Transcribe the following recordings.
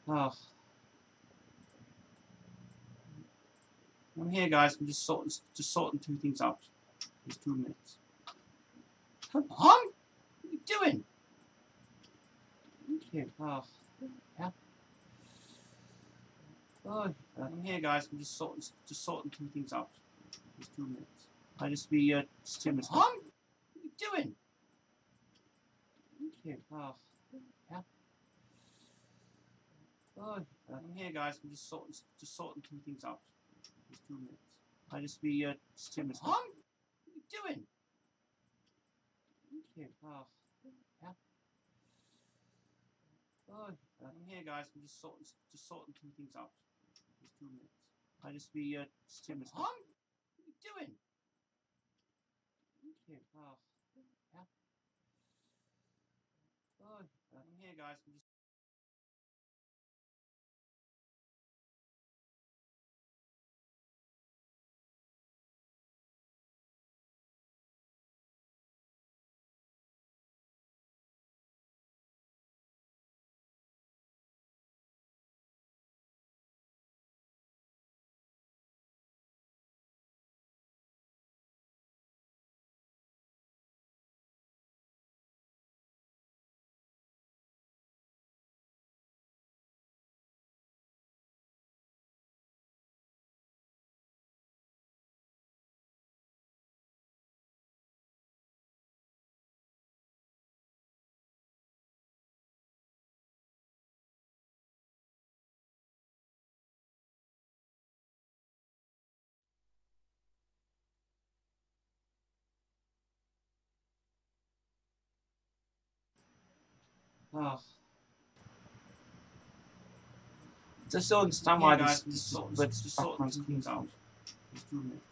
Oh. I'm here, guys. I'm just sorting two things out. Just 2 minutes. Come on! What are you doing? Thank you. Oh. Yeah. Oh. I'm here, guys. I'm just sorting two things out. Just 2 minutes. I just be just 2 minutes. Come on! What are you doing? Thank you. Oh. Yeah. Oh. I'm here, guys. I'm just sorting two things out. Just 2 minutes. I just be just 2 minutes. Come on! What are you doing? Thank you. Oh. Yeah. Oh. I'm here, guys. I'm just sorting two things out. Just 2 minutes. I just be just 2 minutes. Come on! What are you doing? Thank you. Oh. Yeah. Oh. I'm here, guys. I'm just oh. Just don't understand why this background screen's out.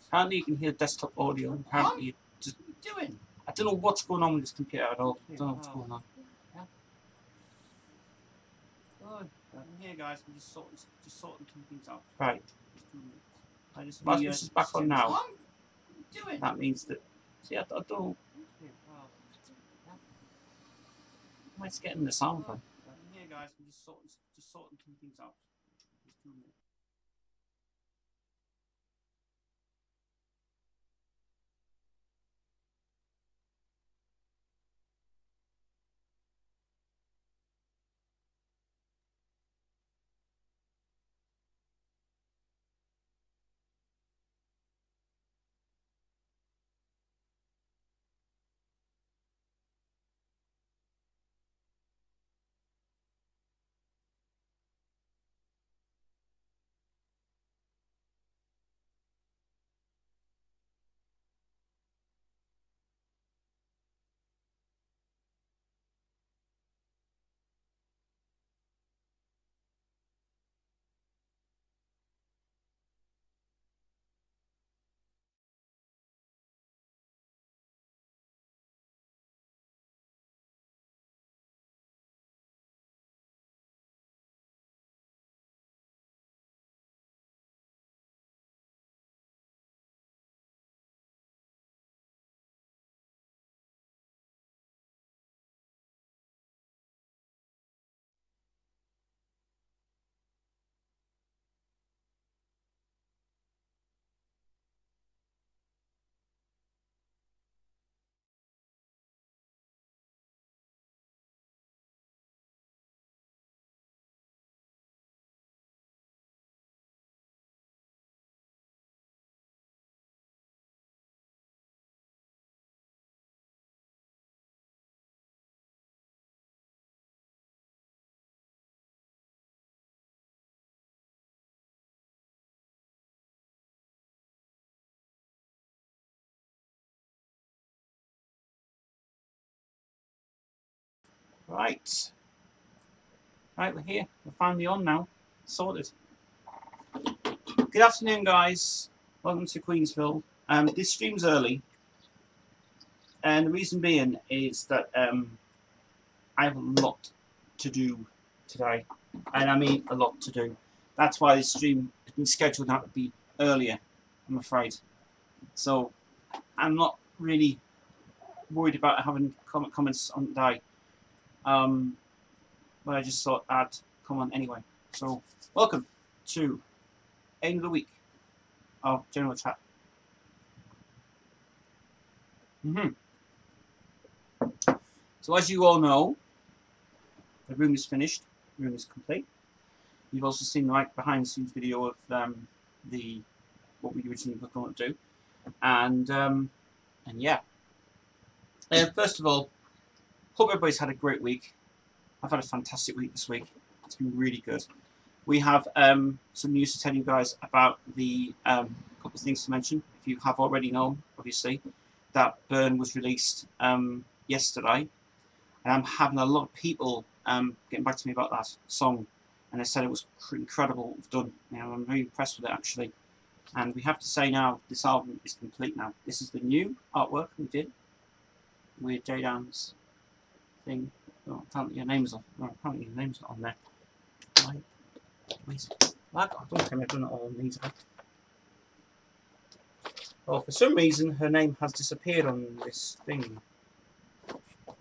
Apparently you can hear desktop audio, and apparently you just doing. I don't know what's going on with this computer at all. I don't know what's going on. I'm here, guys. I'm just sorting two things out. Right. I just be this is back on now. That means that. See, I don't. Why it's getting the sound from? I'm here, guys. I'm just sorting two things out. Just 2 minutes. Right. Right, we're here. We're finally on now. Sorted. Good afternoon, guys. Welcome to Queensville. This stream's early, and the reason being is that I have a lot to do today, and I mean a lot to do. That's why this stream has been scheduled out to be earlier, I'm afraid. So I'm not really worried about having comments on the day, but I just thought I'd come on anyway. So, welcome to end of the week of General Chat. So, as you all know, the room is finished. The room is complete. You've also seen the behind the scenes video of what we originally were going to do, and yeah. First of all, hope everybody's had a great week. I've had a fantastic week this week. It's been really good. We have some news to tell you guys about the couple of things to mention. If you have already known, obviously, that Burn was released yesterday, and I'm having a lot of people getting back to me about that song, and they said it was incredible what we've done. I'm very impressed with it actually. And we have to say now, this album is complete now. This is the new artwork we did with J-Dan's thing. Oh, apparently your name's on. Oh, apparently your name's not on there. Right. Where's it? I don't think I've done it all on these. Oh, for some reason her name has disappeared on this thing.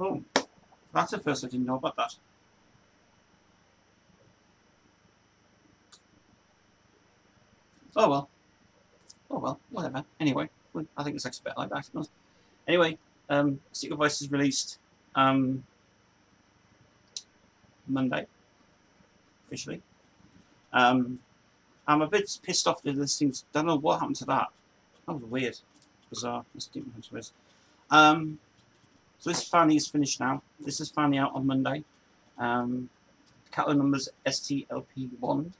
Oh, that's the first I didn't know about that. Oh well. Oh well, whatever. Anyway, I think it's a bit like that. Anyway, Secret Voice is released Monday, officially. I'm a bit pissed off that this thing's. Don't know what happened to that. That was weird. Bizarre. This didn't happen to us. So this finally is finished now. This is finally out on Monday. Catalog number's STLP1.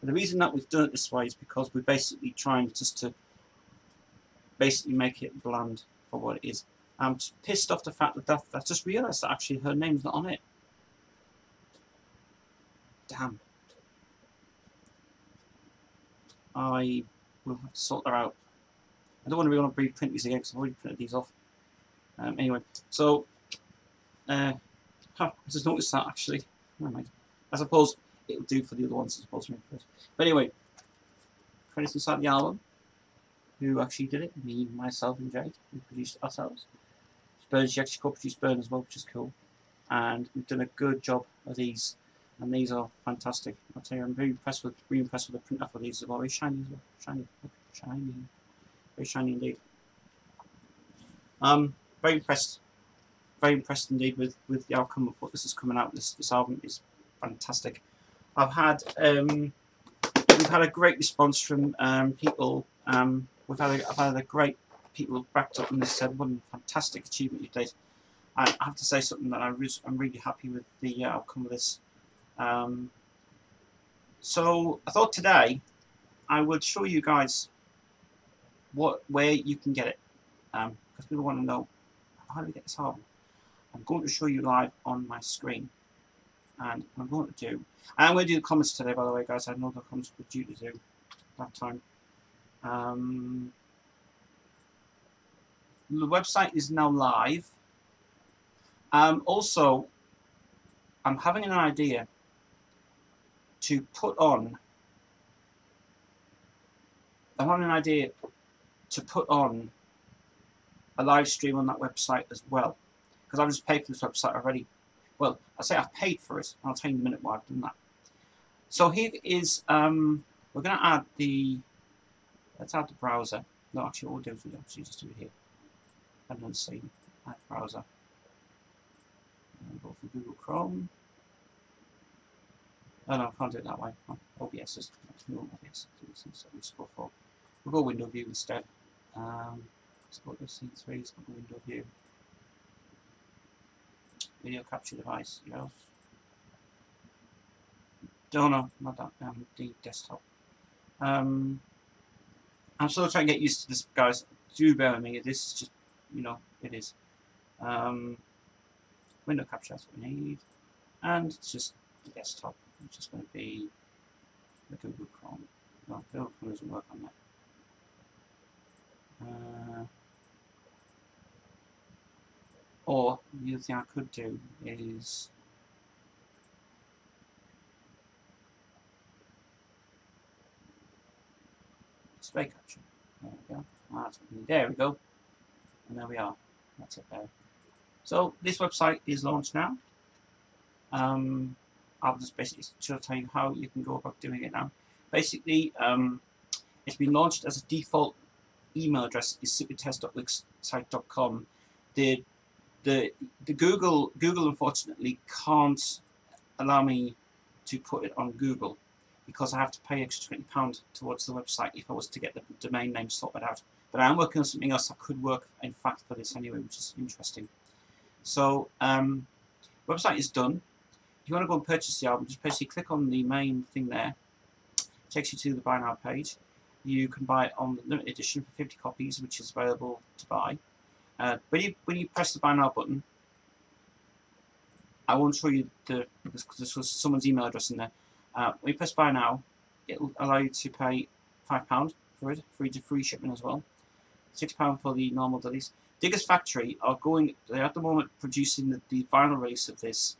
And the reason that we've done it this way is because we're basically trying just to basically make it bland for what it is. I'm just pissed off the fact that I just realised that actually her name's not on it. Damn. I will have to sort that out. I don't want to reprint these again because I've already printed these off. Anyway, so I just noticed that actually. Never mind. I suppose it'll do for the other ones, I suppose. But anyway, credits inside the album. Who actually did it? Me, myself, and Jade. We produced it ourselves. Burn, she actually co-produced Burn as well, which is cool. And we've done a good job of these, and these are fantastic. I'll tell you, I'm very impressed with the print off of these as well. Very shiny, shiny, very shiny indeed. Very impressed indeed with the outcome of what this is coming out. This album is fantastic. I've had we've had a great response from people. I've had a great people have backed up and said what a fantastic achievement you did. I have to say something that I'm really happy with the outcome of this. So I thought today I would show you guys where you can get it, because people want to know how do we get this album. I'm going to show you live on my screen, and I'm going to do the comments today, by the way, guys. I know the comments were due to do that time. The website is now live. Also, I'm having an idea to put on. I'm having an idea to put on a live stream on that website as well, because I've just paid for this website already. Well, I say I've paid for it. I'll tell you in a minute why I've done that. So here is we're going to add let's add the browser. No, actually, what we'll do is we'll actually just do it here. And then see add browser. And go for Google Chrome. Oh no, I can't do it that way. Oh, OBS is no OBS. We'll go window view instead. Let's go to C3. Let's go to window view. Video capture device. Yes. No, not that. The desktop. I'm still trying to get used to this, guys. Do bear with me. This is just, it is. Window capture. That's what we need, and it's just the desktop. It's just going to be the Google Chrome. Well, Google Chrome doesn't work on that. Or the other thing I could do is display capture. There we go. There we go. And there we are. That's it there. So this website is launched now. I'll just basically tell you how you can go about doing it now. Basically, it's been launched as a default email address is supertest.wixsite.com. The Google unfortunately can't allow me to put it on Google because I have to pay extra £20 towards the website if I was to get the domain name sorted out. But I am working on something else that could work, in fact, for this anyway, which is interesting. So, website is done. If you want to go and purchase the album, just basically click on the main thing there. It takes you to the buy now page. You can buy it on the limited edition for 50 copies, which is available to buy. When you press the buy now button, I won't show you there's someone's email address in there. When you press buy now, it will allow you to pay £5 for it, free shipment as well. £6 for the normal release. Diggers Factory are they're at the moment producing the vinyl release of this.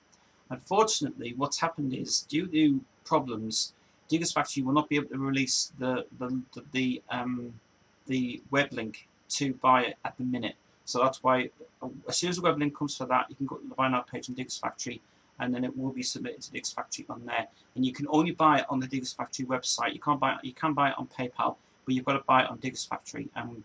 Unfortunately, what's happened is, due to problems, Diggers Factory will not be able to release the web link to buy it at the minute. So that's why, as soon as the web link comes for that, you can go to the buy now page on Diggers Factory, and then it will be submitted to Diggers Factory on there. And you can only buy it on the Diggers Factory website. You can buy it on PayPal, but you've got to buy it on Diggers Factory. And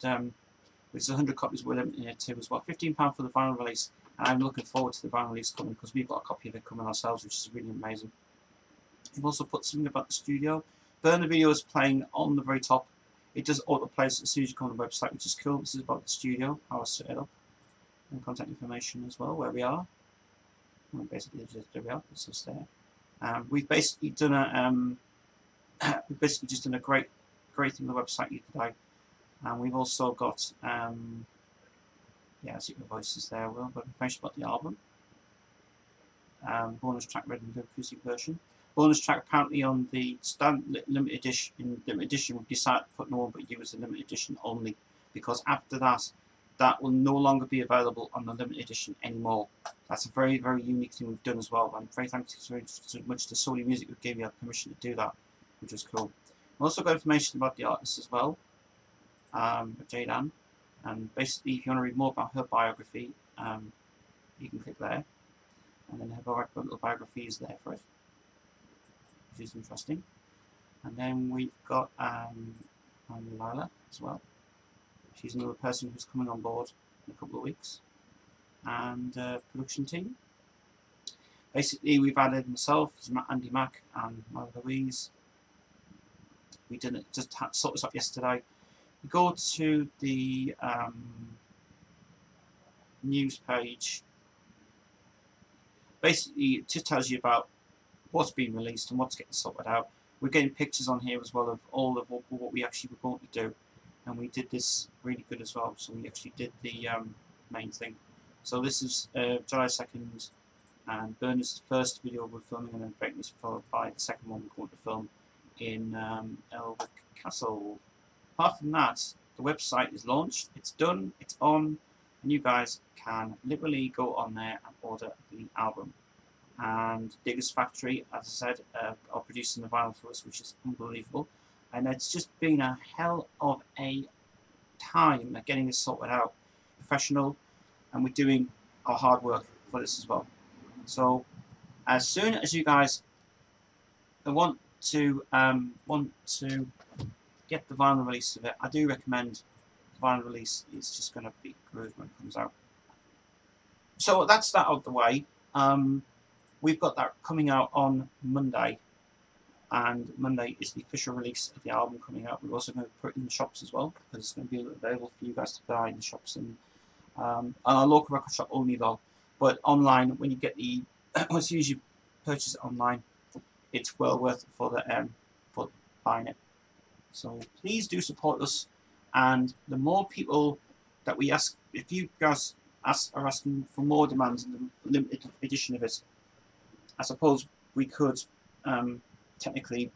which is 100 copies we're limiting it to as well. £15 for the vinyl release, and I'm looking forward to the vinyl release coming because we've got a copy of it coming ourselves, which is really amazing. We've also put something about the studio. Burner video is playing on the very top. It does auto-plays as soon as you come on the website, which is cool. This is about the studio, how I set it up, and contact information as well, where we are. Well, basically, there we are. It's just there. We've basically done a great thing on the website today. And we've also got, yeah, I see the voices there. We've got information about the album. Bonus track read in the acoustic version. Bonus track apparently on the limited edition, we've decided to put no but you as a limited edition only, because after that will no longer be available on the limited edition anymore. That's a very, very unique thing we've done as well. I'm very thankful so much to Sony Music who gave me permission to do that, which was cool. We've also got information about the artist as well, Jade Ann, and basically if you want to read more about her biography, you can click there, and then her little biography is there for it, which is interesting. And then we've got Lila as well. She's another person who's coming on board in a couple of weeks. And production team. Basically, we've added myself, Andy Mack, and Mother Louise. We did it, just sort this up yesterday. We go to the news page. Basically, it just tells you about what's been released and what's getting sorted out. We're getting pictures on here as well of all of what we actually were going to do. And we did this really good as well, so we actually did the main thing. So this is July 2nd, and Bernard's first video we're filming, and then Breaking is followed by the second one we're going to film in Elwick Castle. Apart from that, the website is launched, it's done, it's on, and you guys can literally go on there and order the album. And Diggers Factory, as I said, are producing the vinyl for us, which is unbelievable. And it's just been a hell of a time at getting this sorted out, professional, and we're doing our hard work for this as well. So, as soon as you guys want to get the vinyl release of it, I do recommend the vinyl release. It's just going to be good when it comes out. So that's that out of the way. We've got that coming out on Monday. And Monday is the official release of the album coming out. We're also going to put it in the shops as well, because it's going to be available for you guys to buy in the shops and on our local record shop only though. But online, when you get the, as soon as you purchase it online, it's well worth it for buying it. So please do support us, and the more people that we ask, if you guys are asking for more demands in the limited edition of it, I suppose we could technically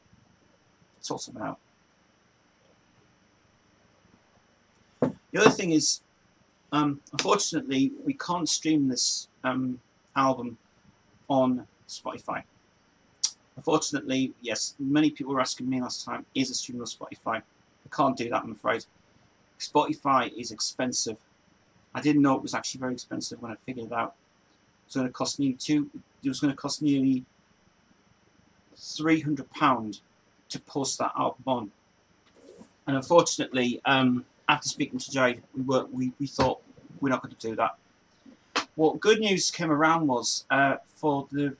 sort something out. The other thing is, unfortunately, we can't stream this album on Spotify. Unfortunately, yes, many people were asking me last time, is it streaming on Spotify? I can't do that, I'm afraid. Spotify is expensive. I didn't know it was actually very expensive when I figured it out. It was going to cost nearly £300 to post that album on. And unfortunately, after speaking to Jade, we thought we're not going to do that. What good news came around was for the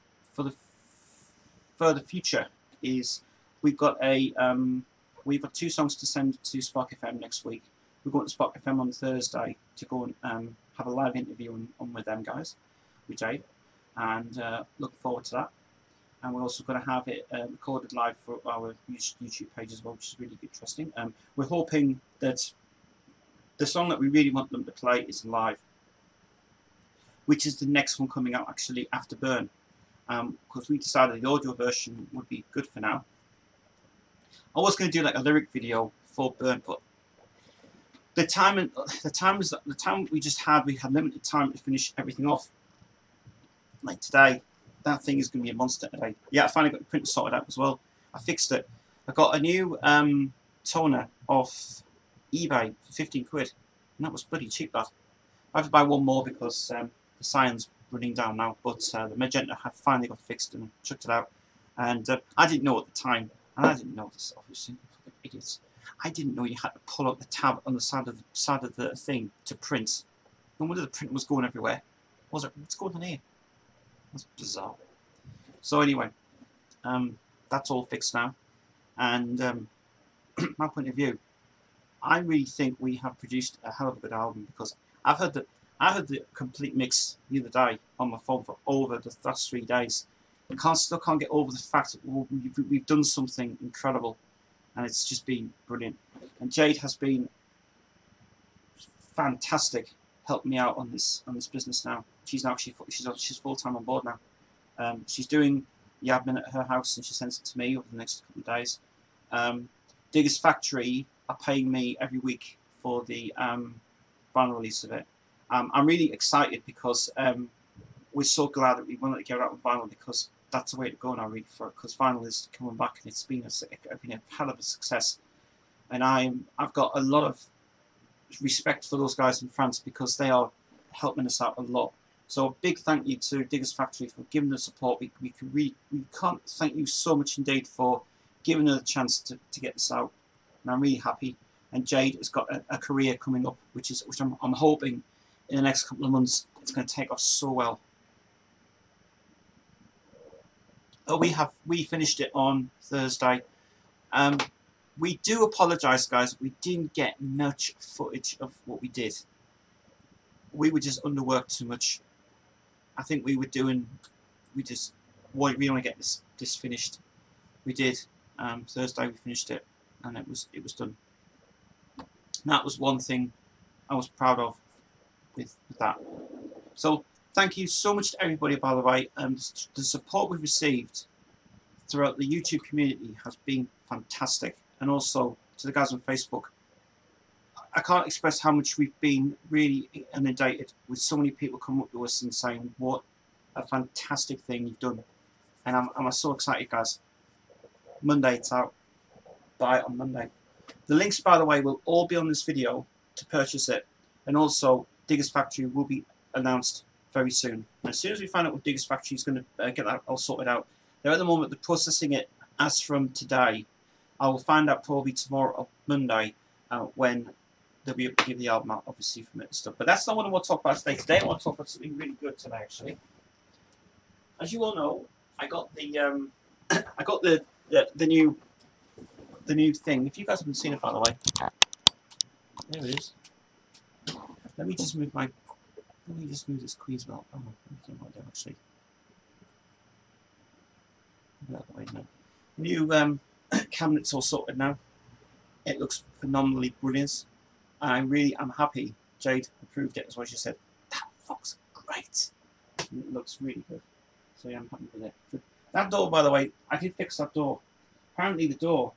future is we've got 2 songs to send to Spark FM next week. We're going to Spark FM on Thursday to go and have a live interview on with them guys, with Jade, and looking forward to that. And we're also going to have it recorded live for our YouTube page as well, which is really interesting. We're hoping that the song that we really want them to play is live, which is the next one coming out actually after Burn, because we decided the audio version would be good for now. I was going to do like a lyric video for Burn, but the time we had limited time to finish everything off. Like today, that thing is going to be a monster today. Yeah, I finally got the printer sorted out as well. I fixed it. I got a new toner off eBay for 15 quid, and that was bloody cheap. That I have to buy one more because the cyan's running down now. But the magenta have finally got fixed and chucked it out. And I didn't know at the time, and I didn't know this obviously, idiots. I didn't know you had to pull out the tab on the side of the thing to print. No wonder the print was going everywhere. Was it? What's going on here? That's bizarre. So anyway, that's all fixed now. And my point of view, I really think we have produced a hell of a good album, because I heard the complete mix the other day on my phone for over the last 3 days. I still can't get over the fact that we've done something incredible. And it's just been brilliant. And Jade has been fantastic, helping me out on this business now. She's full-time on board now. She's doing the admin at her house, and she sends it to me over the next couple of days. Diggers Factory are paying me every week for the vinyl release of it. I'm really excited because we're so glad that we wanted to get it out with vinyl, because that's the way to go now, really, because vinyl is coming back, and it's been a hell of a success. And I've got a lot of respect for those guys in France, because they are helping us out a lot. So a big thank you to Diggers Factory for giving us support. We can't thank you so much indeed for giving us a chance to get this out. And I'm really happy. And Jade has got a career coming up, which I'm hoping in the next couple of months it's going to take off so well. We finished it on Thursday. We do apologise, guys. We didn't get much footage of what we did. We were just underworked too much. I think we want to get this finished. We did. Thursday we finished it, and it was done. And that was one thing I was proud of with that. So thank you so much to everybody, by the way. The support we've received throughout the YouTube community has been fantastic, and also to the guys on Facebook. I can't express how much we've been really inundated with so many people coming up to us and saying what a fantastic thing you've done. And I'm so excited, guys. Monday it's out. Buy it on Monday. The links, by the way, will all be on this video to purchase it. And also, Diggers Factory will be announced very soon. And as soon as we find out what Diggers Factory is going to get that all sorted out, they're at the moment they're processing it as from today. I will find out probably tomorrow or Monday when they'll be able to give the album out, obviously, from it and stuff. But that's not what I want to talk about today. Today I want to talk about something really good today, actually. As you all know, I got the the new thing. If you guys haven't seen it, by the way, there it is. Let me just move this Queensville. Oh, I don't know what I do, actually. Out the way now. New cabinets all sorted now. It looks phenomenally brilliant. I'm happy Jade approved it as well. She said, that looks great. And it looks really good. So yeah, I'm happy with it. That door, by the way, I did fix that door. Apparently the door,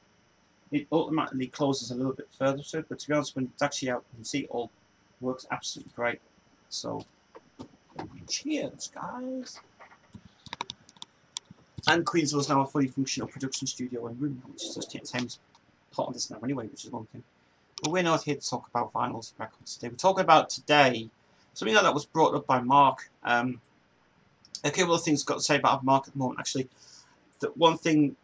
it automatically closes a little bit further to it, but to be honest, when it's actually out, you can see it all works absolutely great. So, cheers, guys. And Queensville is now a fully functional production studio and room, which is just the same part of this now anyway, which is one thing. But we're not here to talk about vinyls and records today. We're talking about today something that was brought up by Mark. A couple of things I've got to say about Mark at the moment, actually. that one thing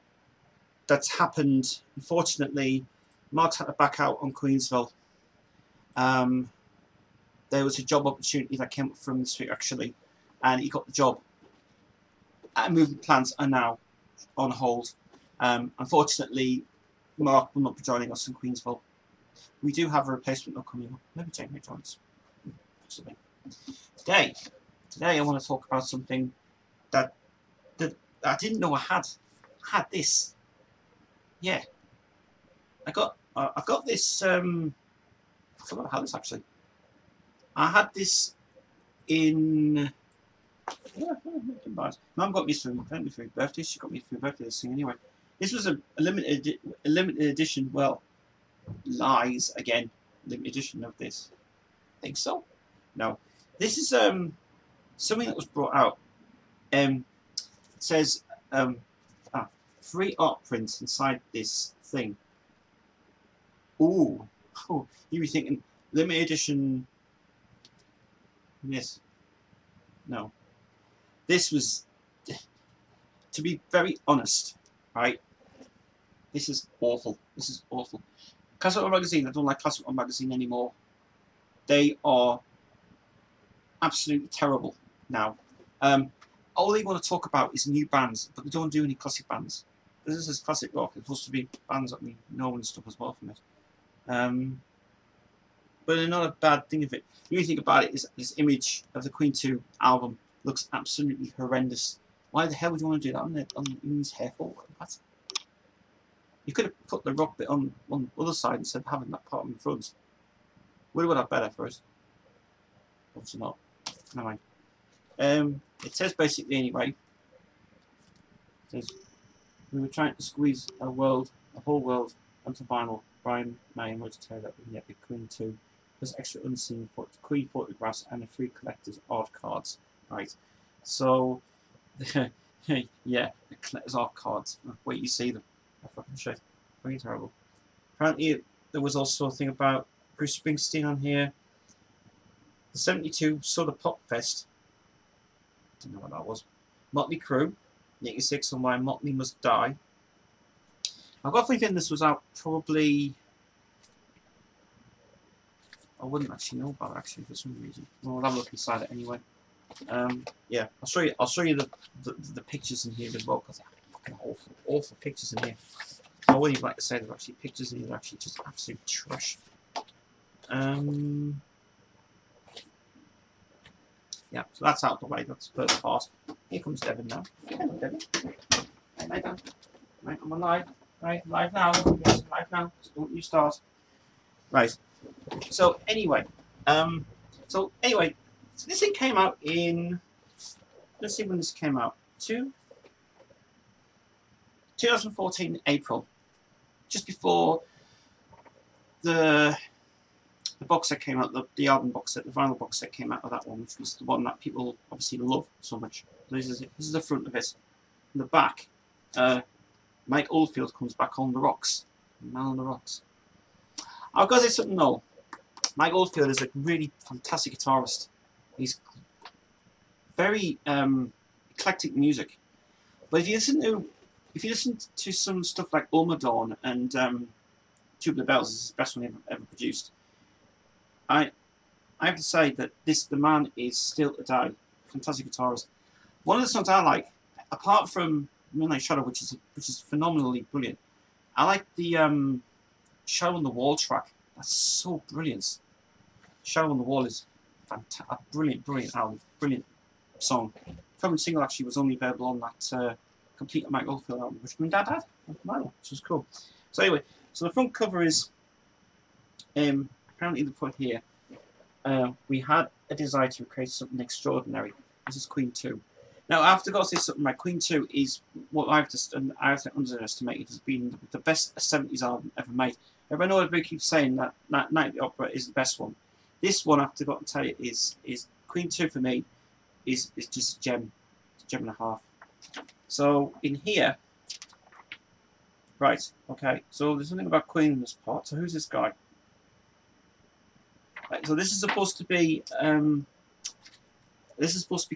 that's happened, unfortunately, Mark's had to back out on Queensville. There was a job opportunity that came up from this week actually, and he got the job. And movement plans are now on hold. Unfortunately, Mark will not be joining us in Queensville. We do have a replacement not coming up. Maybe Jane may join us. Possibly. Today I want to talk about something that I didn't know I had. I had this. Yeah. I got this. I forgot I had this actually. I had this in. Yeah, Mum got me some for your birthday. She got me for your birthday this thing anyway. This was a limited edition. Well, lies again. Limited edition of this. I think so. No, this is something that was brought out. It says free art prints inside this thing. Ooh, you were thinking limited edition. Yes. No. This was, to be very honest, right? This is awful. This is awful. Classic Rock Magazine, I don't like Classic Rock Magazine anymore. They are absolutely terrible now. All they want to talk about is new bands, but they don't do any classic bands. This is classic rock. It's supposed to be bands that we know and stuff as well from it. But they're not a bad thing of it. The only thing about it is this image of the Queen 2 album looks absolutely horrendous. Why the hell would you want to do that on his hair for? What? You could have put the rock bit on the other side instead of having that part in front. Would have been better for us. Obviously not. Never mind. It says basically anyway. It says we were trying to squeeze a whole world onto vinyl. Brian May and Roger Taylor and yet the Queen 2. There's extra unseen Queen photographs and a free collector's art cards. Right. So yeah, the collector's art cards. Wait, you see them. I fucking shit. Fucking terrible. Apparently there was also a thing about Bruce Springsteen on here. The 72 Soda Pop Fest. Didn't know what that was. Motley Crue. 86 on Why Motley Must Die. I've got a feeling this was out probably. I wouldn't actually know about it actually for some reason. Well, I'll have a look inside it anyway. Yeah, I'll show you the pictures in here as well because they're fucking awful pictures in here. I wouldn't even like to say they're actually pictures in here. They're actually just absolute trash. Yeah, so that's out of the way. That's the first part. Here comes Devin now. Hello, Devin. Right, right, I'm alive. Right, live now. Yes, live now. So don't you start. Right. So anyway, so this thing came out in. Let's see when this came out. 2014 April, just before the box set came out, the album box set, the vinyl box set came out of that one, which was the one that people obviously love so much. This is it. This is the front of it. In the back, Mike Oldfield comes back on the rocks. Man on the rocks. I've got to say something though. Mike Oldfield is a really fantastic guitarist. He's very eclectic music. But if you listen to some stuff like Ulmadorn and Tubular Bells is the best one ever produced. I have to say that the man is still a fantastic guitarist. One of the songs I like, apart from Moonlight Shadow, which is phenomenally brilliant, I like the Shadow on the Wall track. That's so brilliant. Shadow on the Wall is a brilliant album, brilliant song. Current single actually was only available on that complete Mike Oldfield album, which my dad had, which was cool. So anyway, so the front cover is apparently they put here. We had a desire to create something extraordinary. This is Queen 2. Now, I have to go say something. My Queen 2 is what I have to underestimate it as being the best 70s album ever made. Everyone knows everybody keeps saying that Night at the Opera is the best one. This one, I have to go and tell you, is Queen 2 for me is just a gem and a half. So in here, right? Okay. So there's something about Queen in this part. So who's this guy? Right, so this is supposed to be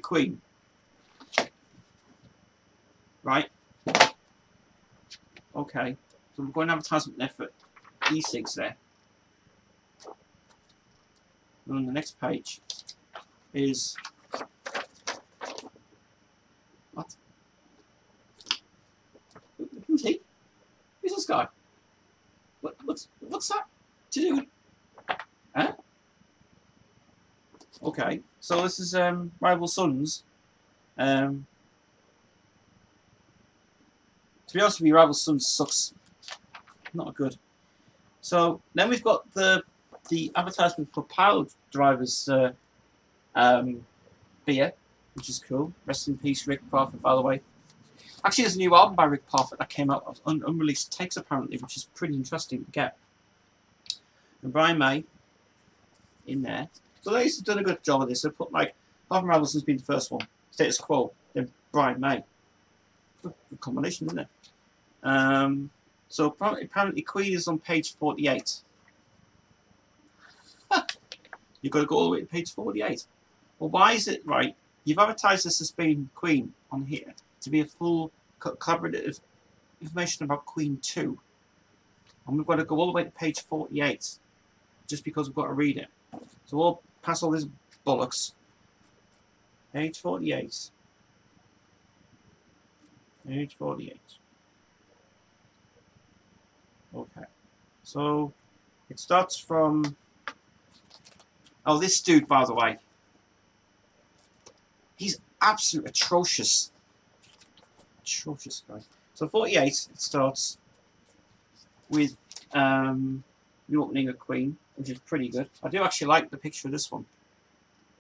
Queen. Right? Okay, so we've got an advertisement there for e-cigs there. And on the next page is what? Who's he? Who's this guy? What's that to do with? Huh? Okay, so this is Rival Sons. To be honest with you, Rival Sons sucks. Not good. So then we've got the advertisement for Pile Drivers beer, which is cool. Rest in peace, Rick Parfitt, by the way. Actually, there's a new album by Rick Parfitt that came out of unreleased takes, apparently, which is pretty interesting to get. And Brian May in there. So they've done a good job of this. They put like Alvin Ravelson's been the first one, Status Quo, then Brian May. Good combination, isn't it? So apparently Queen is on page 48. You've got to go all the way to page 48. Well, why is it right? You've advertised this as being Queen on here to be a full collaborative information about Queen 2. And we've got to go all the way to page 48 just because we've got to read it. So we'll pass all this bollocks. Page 48. Page 48. Okay. So it starts from... Oh, this dude, by the way. He's absolutely atrocious. Atrocious guy. So 48, it starts with the opening of Queen, which is pretty good. I do actually like the picture of this one.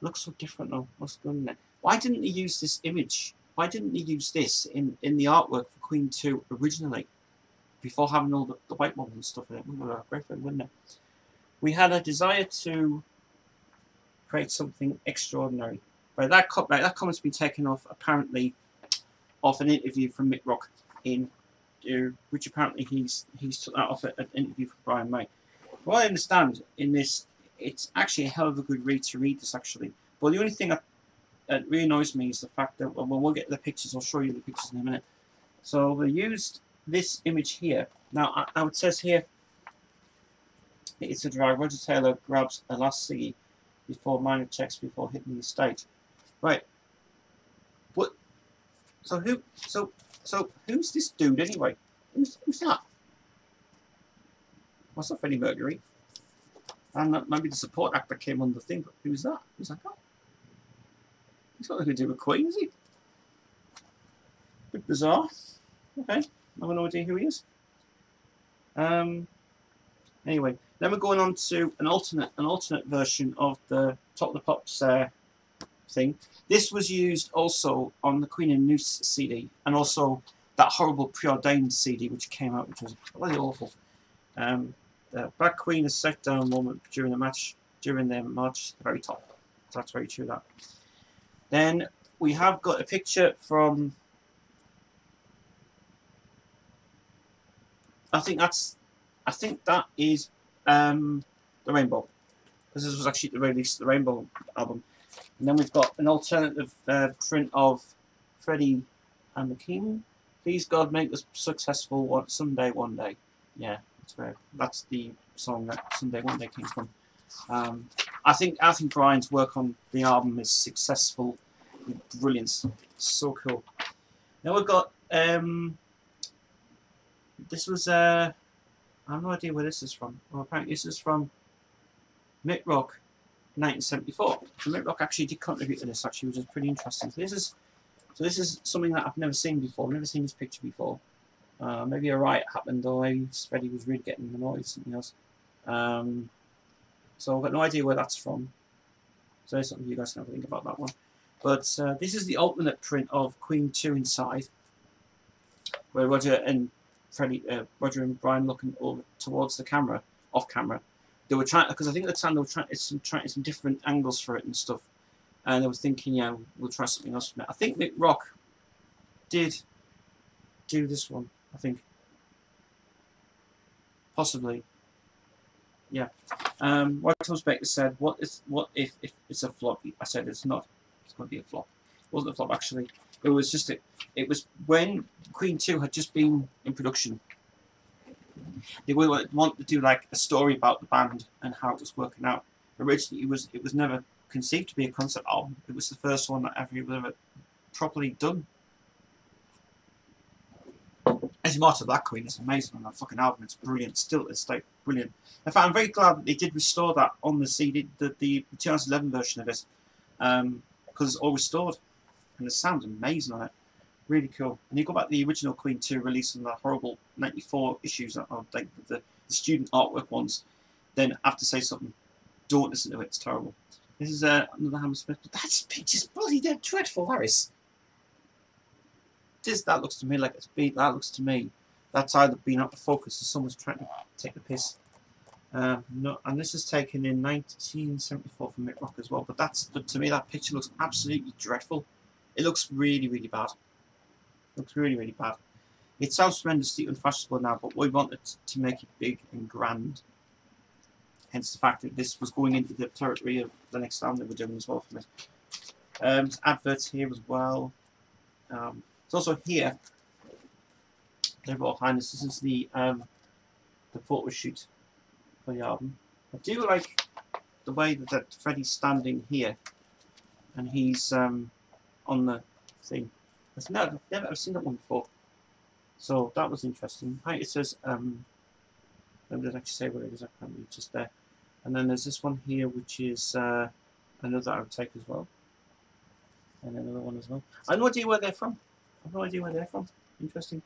It looks so different though. What's going on there? Why didn't he use this image? Why didn't he use this in the artwork for Queen 2 originally? Before having all the white models and stuff in it. It would have been great, wouldn't it? We had a desire to create something extraordinary. But that comment's been taken off, apparently, off an interview from Mick Rock in, which apparently he's took that off an interview from Brian May. What I understand in this, it's actually a hell of a good read to read this actually. But the only thing that really annoys me is the fact that, well, we'll get the pictures. I'll show you the pictures in a minute. So they used this image here. Now, it says here, it's a drag. Roger Taylor grabs a last ciggy before minor checks before hitting the stage. Right. What? So who's this dude anyway? Who's that? What's that, Freddie Mercury? And maybe the support actor came on the thing, but who's that? Who's that guy? He's got nothing to do with Queen, is he? Bit bizarre. Okay, I have no idea who he is. Anyway, then we're going on to an alternate version of the Top of the Pops thing. This was used also on the Queen and Noose CD, and also that horrible Preordained CD which came out, which was bloody awful. The Black Queen is set down moment during the match, during their march to the very top. So that's very true, that. Then we have got a picture from, I think that is the Rainbow, because this was actually the release of the Rainbow album. And then we've got an alternative print of Freddie and the King. Please God make us successful someday, one day. Yeah, that's the song that Someday One Day came from. I think Brian's work on the album is successful, brilliant, so cool. Now we've got this was I have no idea where this is from. Well, apparently this is from Mick Rock, 1974. So Mick Rock actually did contribute to this actually, which is pretty interesting. So this is something that I've never seen before. I've never seen this picture before. Maybe a riot happened, or maybe Freddie was really getting annoyed or something else. So I've got no idea where that's from. So there's something you guys can have a think about that one. But this is the alternate print of Queen 2 inside, where Roger and Brian looking over towards the camera, off camera. They were trying, because I think at the time they were trying some different angles for it and stuff, and they were thinking, yeah, we'll try something else from it. I think Mick Rock did do this one. I think possibly, yeah. What Thomas Baker said, what if it's a flop? I said it's not. It's going to be a flop. It wasn't a flop actually. It was just it was when Queen 2 had just been in production, They would want to do like a story about the band and how it was working out. Originally, it was never conceived to be a concept album. It was the first one that ever properly done. As Martyr Black Queen, it's amazing on that fucking album. It's brilliant. Still, it's like brilliant. In fact, I'm very glad that they did restore that on the CD, the 2011 version of it, because it's all restored, and it sounds amazing on it. Really cool. And you go back to the original Queen 2 release on the horrible 94 issues that are like the student artwork ones. Then I have to say something. Don't listen to it. It's terrible. This is another Hammersmith. But that's picture's bloody dead dreadful, Harris. That looks to me like it's beat. That looks to me that's either been out of focus or someone's trying to take the piss. No, and this is taken in 1974 from Mick Rock as well. But to me that picture looks absolutely dreadful. It looks really, really bad. It looks really, really bad. It sounds tremendously unfashionable now, but we wanted to make it big and grand. Hence the fact that this was going into the territory of the next album that we're doing as well from it. There's adverts here as well. It's also here. Their Royal Highness. This is the photo shoot for the album. I do like the way that Freddie's standing here, and he's on the thing. I've never ever seen that one before, so that was interesting. Right, it says let me just actually say what it is. I can't read just there. And then there's this one here, which is another outtake as well, and another one as well. I have no idea where they're from. I have no idea where they're from. Interesting.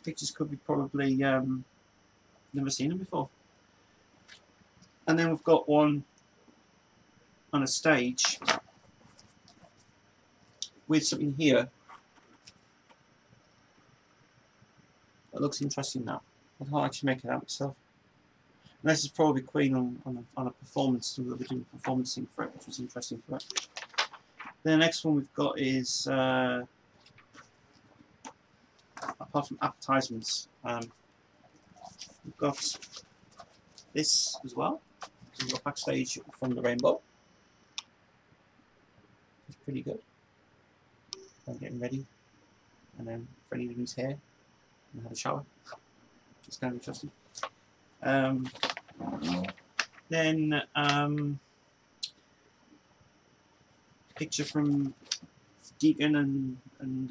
Pictures could be probably never seen them before. And then we've got one on a stage with something here that looks interesting now. I can't actually make it out myself. And this is probably Queen on a performance. They're doing a performance thing for it, which was interesting for it. The next one we've got is apart from advertisements, we've got this as well. So we've got backstage from the Rainbow. It's pretty good. I'm getting ready, and then Freddie doing his hair and had a shower. It's kind of interesting. Then picture from Deacon and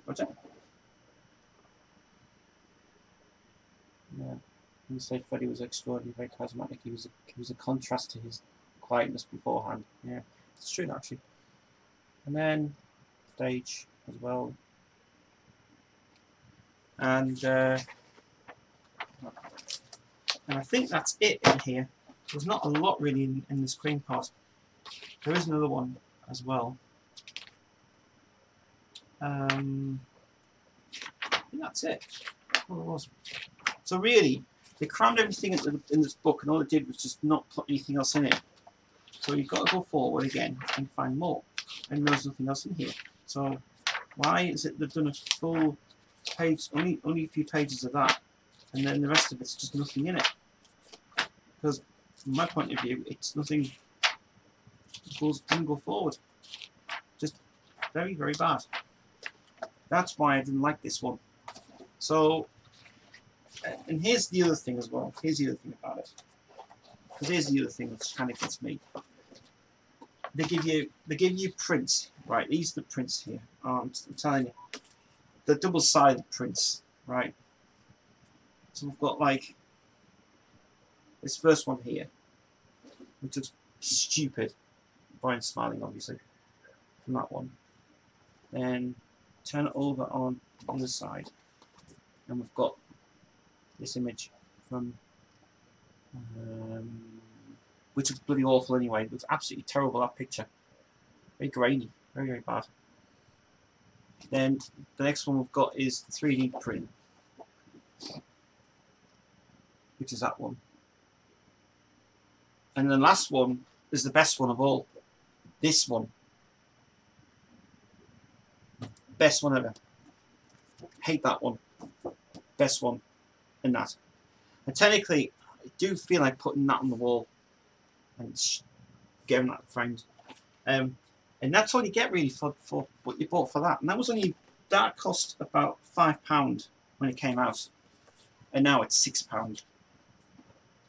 Roger. Yeah, you say Freddie was extraordinary, very charismatic. He was a contrast to his quietness beforehand. Yeah, it's true actually. And then stage as well. And I think that's it in here. There's not a lot really in this Queen part. There is another one as well. I think that's it. That's all it was. So really, they crammed everything in this book, and all it did was just not put anything else in it. So you've got to go forward again and find more. And there's nothing else in here. So why is it they've done a full page, only a few pages of that, and then the rest of it's just nothing in it? Because from my point of view, it's nothing. Doesn't go forward. Just very, very bad. That's why I didn't like this one. So, and here's the other thing as well. Here's the other thing about it. Because here's the other thing that kind of gets me. They give you prints, right? These are the prints here. I'm telling you, the double-sided prints, right? So we've got like this first one here, which looks stupid. Brian's smiling, obviously, from that one. Then turn it over on the other side, and we've got this image from, which looks bloody awful anyway. It looks absolutely terrible, that picture. Very grainy, very, very bad. Then the next one we've got is the 3D print, which is that one. And the last one is the best one of all. This one. Best one ever. Hate that one. Best one in that. And technically, I do feel like putting that on the wall and getting that framed. And that's all you get really for what you bought for that. And that was only, that cost about £5 when it came out, and now it's £6.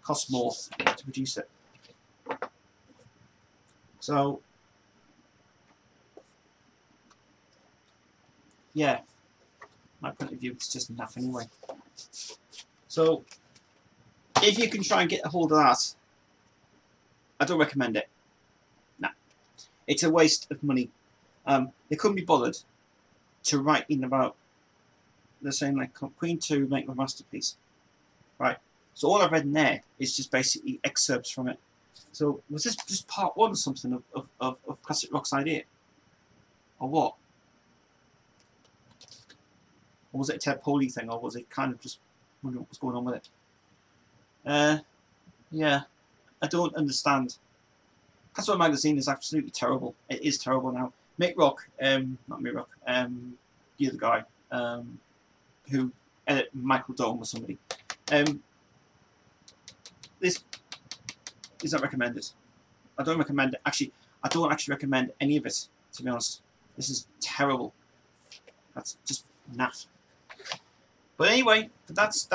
Costs more to produce it. So yeah, my point of view, it's just enough anyway. So if you can try and get a hold of that, I don't recommend it. No, it's a waste of money. They couldn't be bothered to write in about, they're saying like Queen 2 make a masterpiece, right? So all I've read in there is just basically excerpts from it. So was this just part one or something of Classic Rock's idea, or what? Or was it a Ted Poley thing, or was it kind of just wondering what was going on with it? Yeah, I don't understand. That's What Magazine is absolutely terrible. It is terrible now. Mick Rock, not Mick Rock, the other guy, who Michael Dome or somebody. This is not recommended. I don't recommend it. Actually, I don't actually recommend any of it, to be honest. This is terrible. That's just naff. But anyway, that's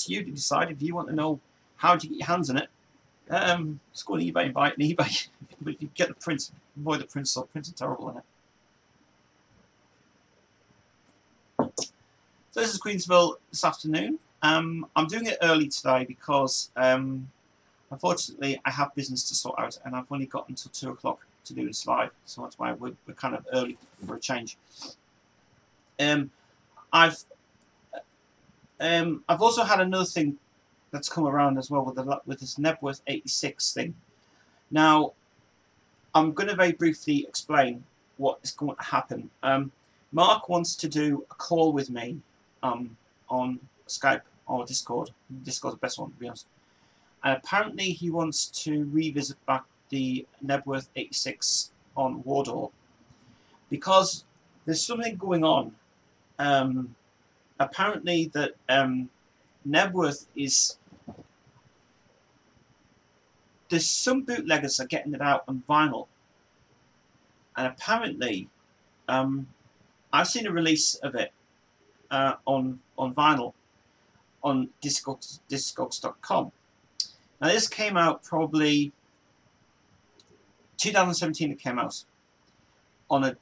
you to decide. If you want to know how to get your hands on it, just go on eBay and buy it on eBay. But if you get the print, avoid the prints. So prints are terrible in it. So this is Queensville this afternoon. I'm doing it early today because unfortunately I have business to sort out, and I've only got until 2 o'clock to do this live. So that's why we're kind of early for a change. I've also had another thing that's come around as well with this Nebworth 86 thing. Now, I'm going to very briefly explain what is going to happen. Mark wants to do a call with me on Skype or Discord. Discord's the best one, to be honest. And apparently he wants to revisit back the Nebworth 86 on Wardour, because there's something going on. Apparently that Nebworth is... There's some bootleggers are getting it out on vinyl. And apparently, I've seen a release of it on vinyl on Discogs.com. Now this came out probably 2017. It came out on a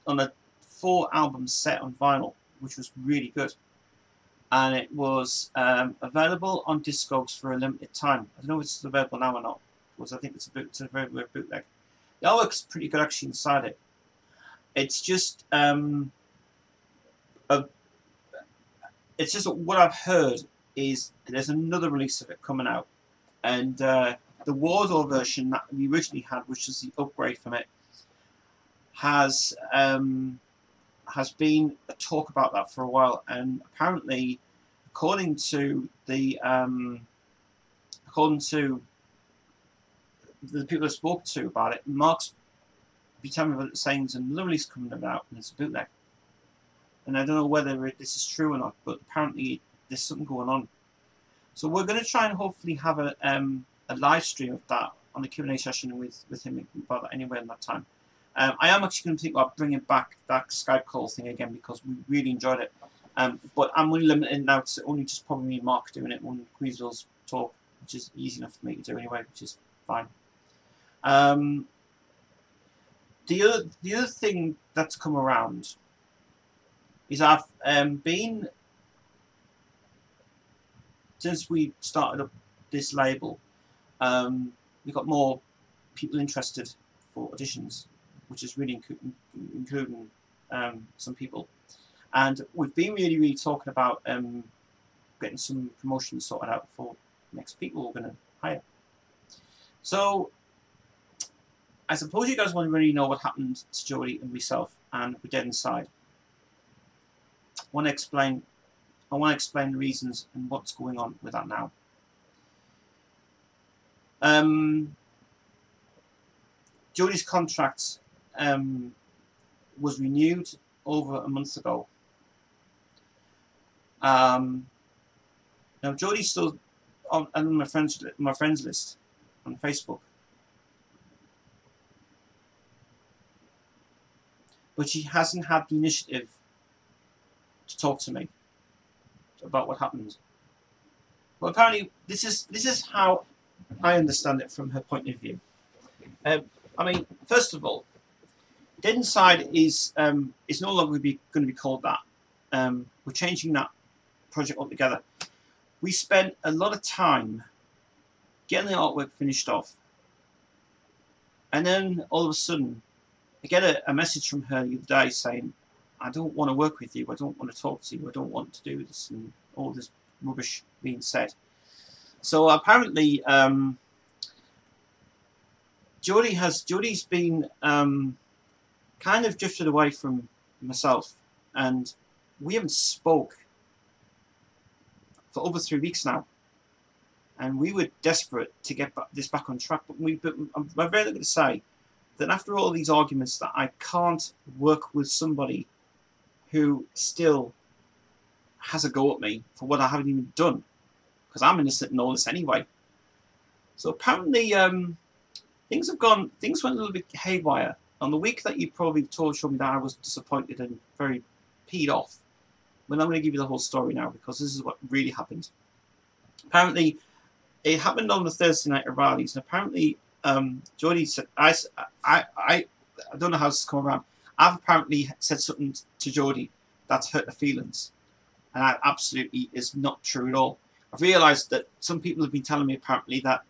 4-album set on vinyl, which was really good, and it was available on Discogs for a limited time. I don't know if it's available now or not, because I think it's a very weird bootleg. The artwork's pretty good actually inside it. It's just it's just what I've heard is there's another release of it coming out, and the Wardour version that we originally had, which is the upgrade from it, has been a talk about that for a while, and apparently, according to the people I spoke to about it, Mark's be telling me about saying there's another release coming out and it's a bootleg. And I don't know whether this is true or not, but apparently there's something going on. So we're going to try and hopefully have a live stream of that on the Q&A session with him about that anywhere in that time. I am actually going to think about bringing back that Skype call thing again, because we really enjoyed it. But I'm only limited now to only just probably me and Mark doing it on Queensville's talk, which is easy enough for me to do anyway, which is fine. The other thing that's come around is I've been, since we started up this label, we've got more people interested for auditions, which is really including some people, and we've been really talking about getting some promotions sorted out for next people we're going to hire. So I suppose you guys want to really know what happened to Jodie and myself, and we're dead inside. I want to explain the reasons and what's going on with that now. Jodie's contract was renewed over a month ago. Now Jodie's still on my friends list on Facebook, but she hasn't had the initiative to talk to me about what happened. Well, apparently this is how I understand it from her point of view. I mean, first of all, Dead Inside is no longer going to be called that. We're changing that project altogether. We spent a lot of time getting the artwork finished off, and then all of a sudden, I get a message from her the other day saying, "I don't want to work with you. I don't want to talk to you. I don't want to do this," and all this rubbish being said. So apparently, Jodie's been kind of drifted away from myself, and we haven't spoke for over 3 weeks now, and we were desperate to get this back on track. But I'm very going to say that after all these arguments, that I can't work with somebody who still has a go at me for what I haven't even done, because I'm innocent in all this anyway. So apparently, things went a little bit haywire. On the week that you probably showed me that I was disappointed and very peed off. Well, I'm going to give you the whole story now, because this is what really happened. Apparently, it happened on the Thursday night of rallies, and apparently, Jodie said, I don't know how this has come around. I've apparently said something to Jodie that's hurt her feelings, and that absolutely is not true at all. I've realised that some people have been telling me apparently that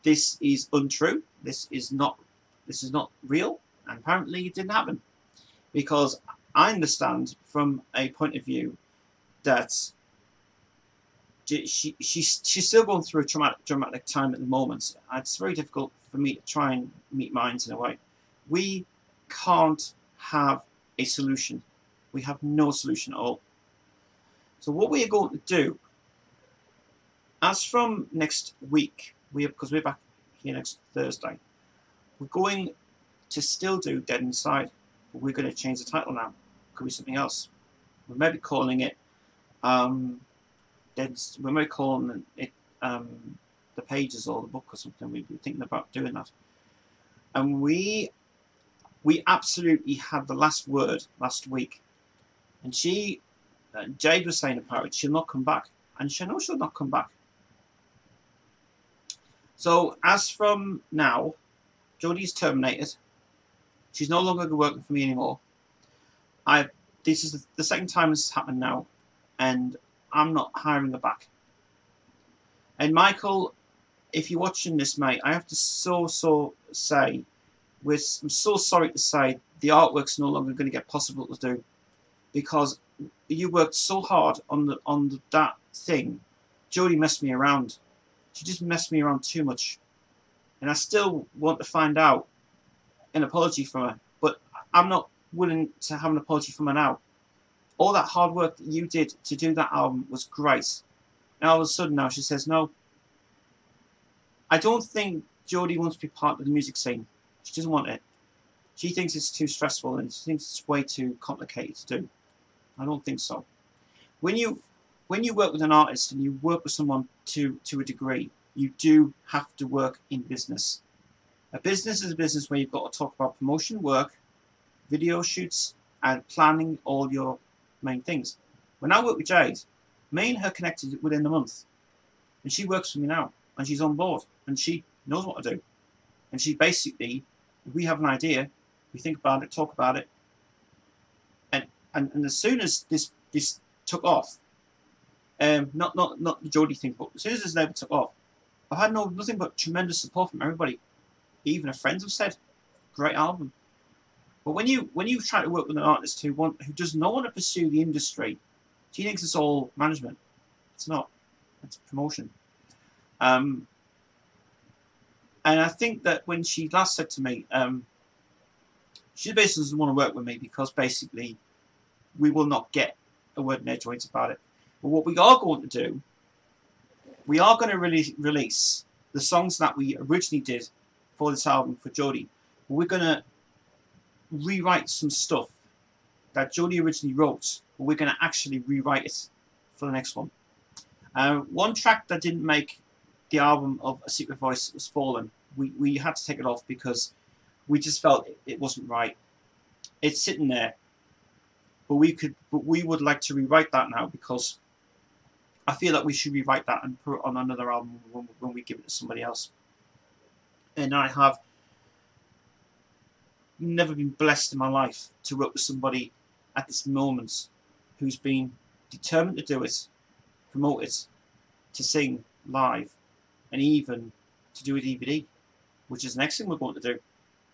this is untrue. This is not real, and apparently it didn't happen, because I understand from a point of view that she's still going through a dramatic time at the moment. It's very difficult for me to try and meet minds in a way. We can't have a solution. We have no solution at all. So what we are going to do, as from next week, because we're back here next Thursday, we're going to still do Dead Inside, but we're going to change the title now. It could be something else. We may be calling it we may be calling it The Pages or the Book or something. We've been thinking about doing that. And we absolutely had the last word last week. And Jade was saying apparently she'll not come back. And she knows she'll not come back. So as from now, Jodie's terminated. She's no longer working for me anymore. This is the second time this has happened now, and I'm not hiring her back. And Michael, if you're watching this, mate, I have to so say, I'm so sorry to say, the artwork's no longer going to get possible to do, because you worked so hard on that thing. Jodie messed me around. She just messed me around too much. And I still want to find out an apology from her, but I'm not willing to have an apology from her now. All that hard work that you did to do that album was great. And all of a sudden now she says no. I don't think Jodie wants to be part of the music scene. She doesn't want it. She thinks it's too stressful, and she thinks it's way too complicated to do. I don't think so. When you work with an artist and you work with someone to a degree, you do have to work in business. A business is a business where you've got to talk about promotion work, video shoots, and planning all your main things. When I work with Jade, me and her connected within a month. And she works for me now. And she's on board. And she knows what to do. And she basically, if we have an idea, we think about it, talk about it. And as soon as this took off, not the Jodie thing, but as soon as this label took off, I've had nothing but tremendous support from everybody. Even her friends have said, great album. But when you try to work with an artist who does not want to pursue the industry, she thinks it's all management. It's not. It's promotion. And I think that when she last said to me, she basically doesn't want to work with me because basically we will not get a word in edgeways about it. But what we are going to do, we are going to release the songs that we originally did for this album for Jodie. We're going to rewrite some stuff that Jodie originally wrote, but we're going to actually rewrite it for the next one. One track that didn't make the album of A Secret Voice was Fallen. We had to take it off because we just felt it wasn't right. It's sitting there, but we would like to rewrite that now, because I feel that we should rewrite that and put it on another album when we give it to somebody else. And I have never been blessed in my life to work with somebody at this moment who's been determined to do it, promote it, to sing live, and even to do a DVD, which is the next thing we're going to do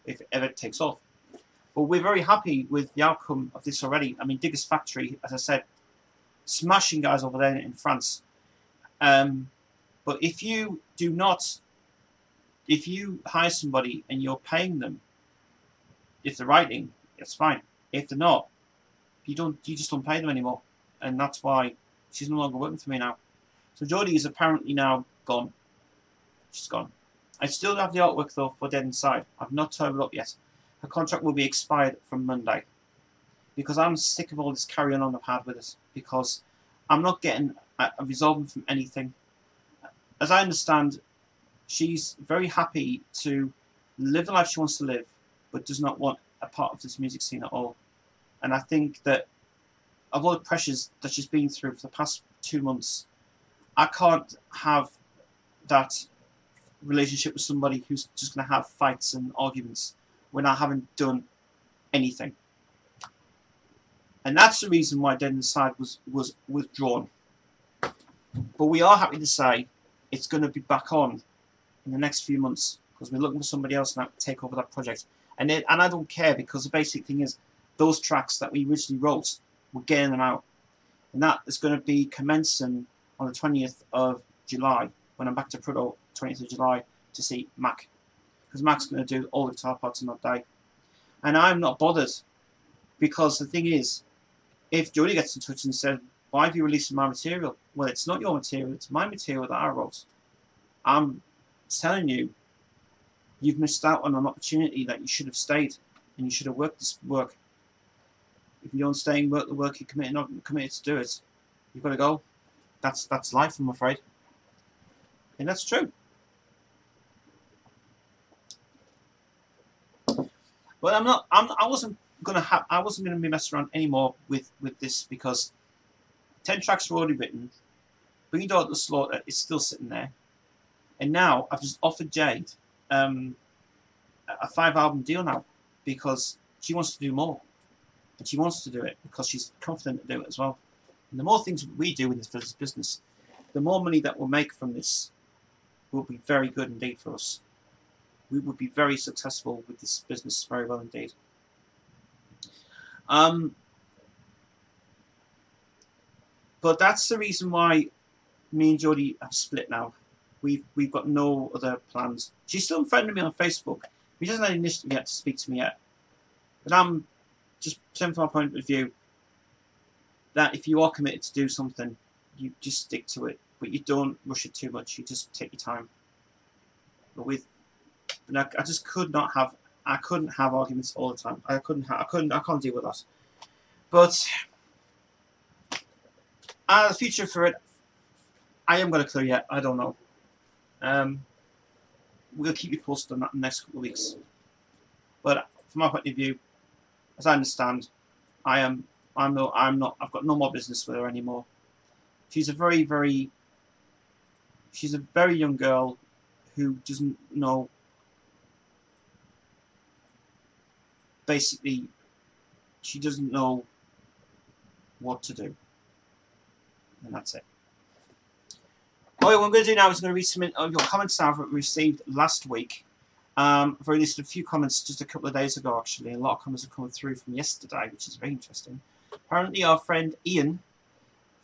if it ever takes off. But we're very happy with the outcome of this already. I mean, Diggers Factory, as I said, smashing guys over there in France. But if you hire somebody and you're paying them, if they're writing, it's fine. If they're not, you just don't pay them anymore. And that's why she's no longer working for me now. So Jodie is apparently now gone. She's gone. I still have the artwork though for Dead Inside. I've not turned it up yet. Her contract will be expired from Monday, because I'm sick of all this carrying on I've had with it, because I'm not getting a resolvement from anything. As I understand, she's very happy to live the life she wants to live, but does not want a part of this music scene at all. And I think that of all the pressures that she's been through for the past 2 months, I can't have that relationship with somebody who's just going to have fights and arguments when I haven't done anything. And that's the reason why Dead Inside was withdrawn. But we are happy to say it's going to be back on in the next few months, because we're looking for somebody else now to take over that project. And I don't care, because the basic thing is those tracks that we originally wrote, we're getting them out. And that is going to be commencing on the 20th of July, when I'm back to Prudhoe, 20th of July, to see Mac. Because Mac's going to do all the guitar parts on that day. And I'm not bothered, because the thing is, if Jodie gets in touch and said, why have you released my material? Well, it's not your material, it's my material that I wrote. I'm telling you, you've missed out on an opportunity that you should have stayed, and you should have worked this work. If you don't stay and work the work you're committed to do it, you've got to go. That's life, I'm afraid. And that's true. But I wasn't gonna be messing around anymore with this, because 10 tracks were already written. Bring Your Daughter to Slaughter is still sitting there, and now I've just offered Jade a 5-album deal now, because she wants to do more, and she wants to do it because she's confident to do it as well. And the more things we do in this business, the more money that we'll make from this will be very good indeed for us. We would be very successful with this business, very well indeed. But that's the reason why me and Jodie have split now. We've got no other plans. She's still friending me on Facebook. She doesn't have initiative yet to speak to me yet. But I'm just saying from my point of view that if you are committed to do something, you just stick to it. But you don't rush it too much. You just take your time. But I just could not have. I couldn't have arguments all the time. I can't deal with that. But the future for it, I haven't got a clue yet. I don't know. We'll keep you posted on that in the next couple of weeks. But from my point of view, as I understand, I've got no more business with her anymore. She's a very young girl who doesn't know. Basically, she doesn't know what to do. And that's it. Okay, what I'm going to do now is I'm going to read some of your comments that I've received last week. I've released a few comments just a couple of days ago, actually. A lot of comments have come through from yesterday, which is very interesting. Apparently, our friend Ian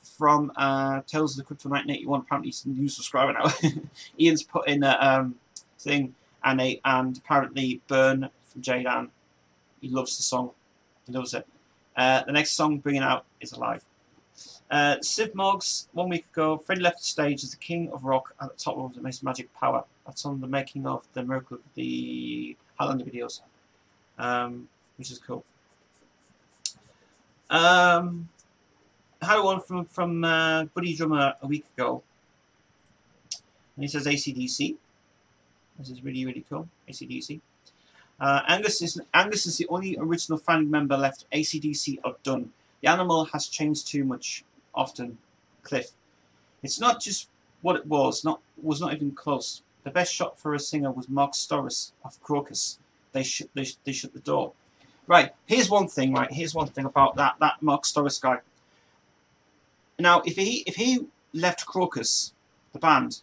from Tales of the Crypto 1981, apparently he's a new subscriber now. Ian's put in a thing, and apparently Byrne from Jaydan, he loves the song. He loves it. The next song bringing out is Alive. Civ Moggs, 1 week ago, Fred left the stage as the king of rock at the top of the most magic power. That's on the making of the Miracle of the Highlander videos, which is cool. I had one from Buddy Drummer a week ago, and he says AC/DC. This is really cool. AC/DC. Angus is the only original founding member left. AC/DC are done. The animal has changed too much often, Cliff. It's not just what it was not even close. The best shot for a singer was Mark Storris of Crocus. They shut the door. Right, here's one thing, about that Mark Storris guy. Now, if he left Crocus, the band,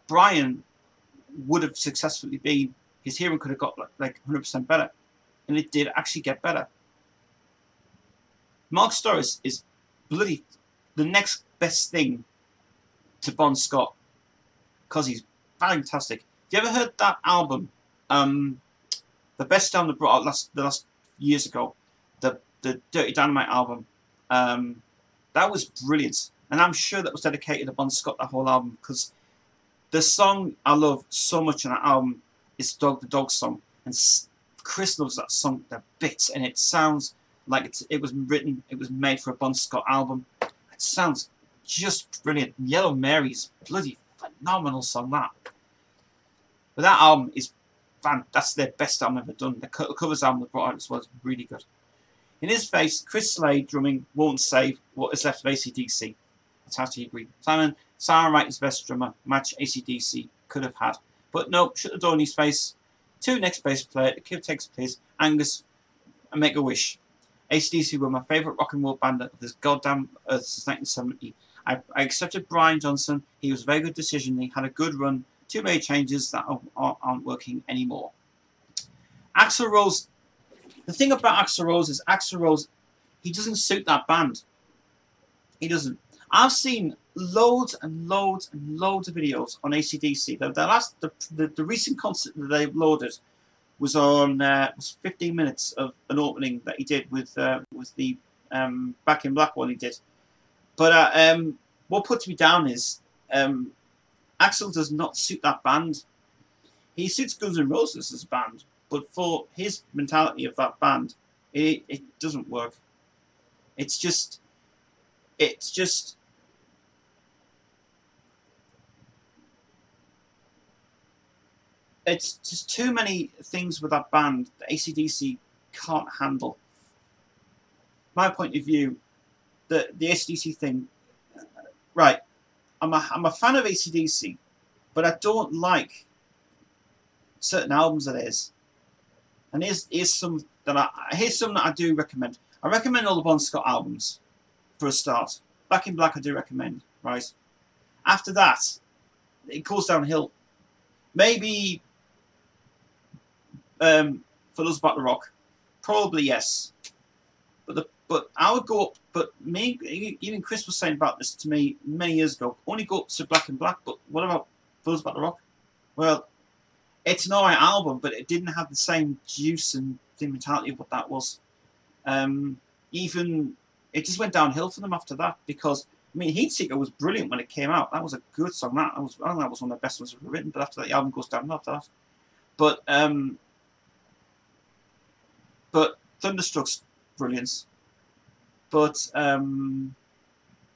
Brian would have successfully been, his hearing could have got like 100% better. And it did actually get better. Mark Storris is bloody the next best thing to Bon Scott, because he's fantastic. Have you ever heard that album, the best album that brought out the last years ago, the Dirty Dynamite album? That was brilliant, and I'm sure that was dedicated to Bon Scott, that whole album, because the song I love so much in that album is the Dog song, and Chris loves that song to bits, and it sounds like it was made for a Bon Scott album. It sounds just brilliant. Yellow Mary's bloody phenomenal song, that. But that album is that's their best album ever done. The covers album they brought out as well is really good. In his face, Chris Slade drumming won't save what is left of AC/DC. That's how he agreed. Simon Wright is the best drummer match AC/DC could have had. But no, shut the door in his face. Two next bass player, the kid takes place, Angus and Make a Wish. AC/DC were my favourite rock and roll band of this goddamn earth since 1970. I accepted Brian Johnson. He was a very good decision. He had a good run. Too many changes that aren't working anymore. Axl Rose. The thing about Axl Rose is he doesn't suit that band. He doesn't. I've seen loads and loads and loads of videos on AC/DC. The recent concert that they loaded was on was 15 minutes of an opening that he did with the Back in Black one he did. But what puts me down is Axl does not suit that band. He suits Guns N' Roses as a band, but for his mentality of that band, it doesn't work. It's just too many things with that band that AC/DC can't handle. My point of view, the AC/DC thing, right? I'm a fan of AC/DC, but I don't like certain albums of theirs. And here's some that I do recommend. I recommend all the Bon Scott albums for a start. Back in Black I do recommend, right? After that, it goes downhill. Maybe For Those About the Rock, probably yes. But I would go up. But even Chris was saying about this to me many years ago. Only go up to Black in Black. But what about For Those About the Rock? Well, it's an alright album, but it didn't have the same juice and mentality of what that was. Even it just went downhill for them after that, because I mean, Heatseeker was brilliant when it came out. That was a good song. I think that was one of the best ones ever written. But after that, the album goes downhill after that. But Thunderstruck's brilliant. But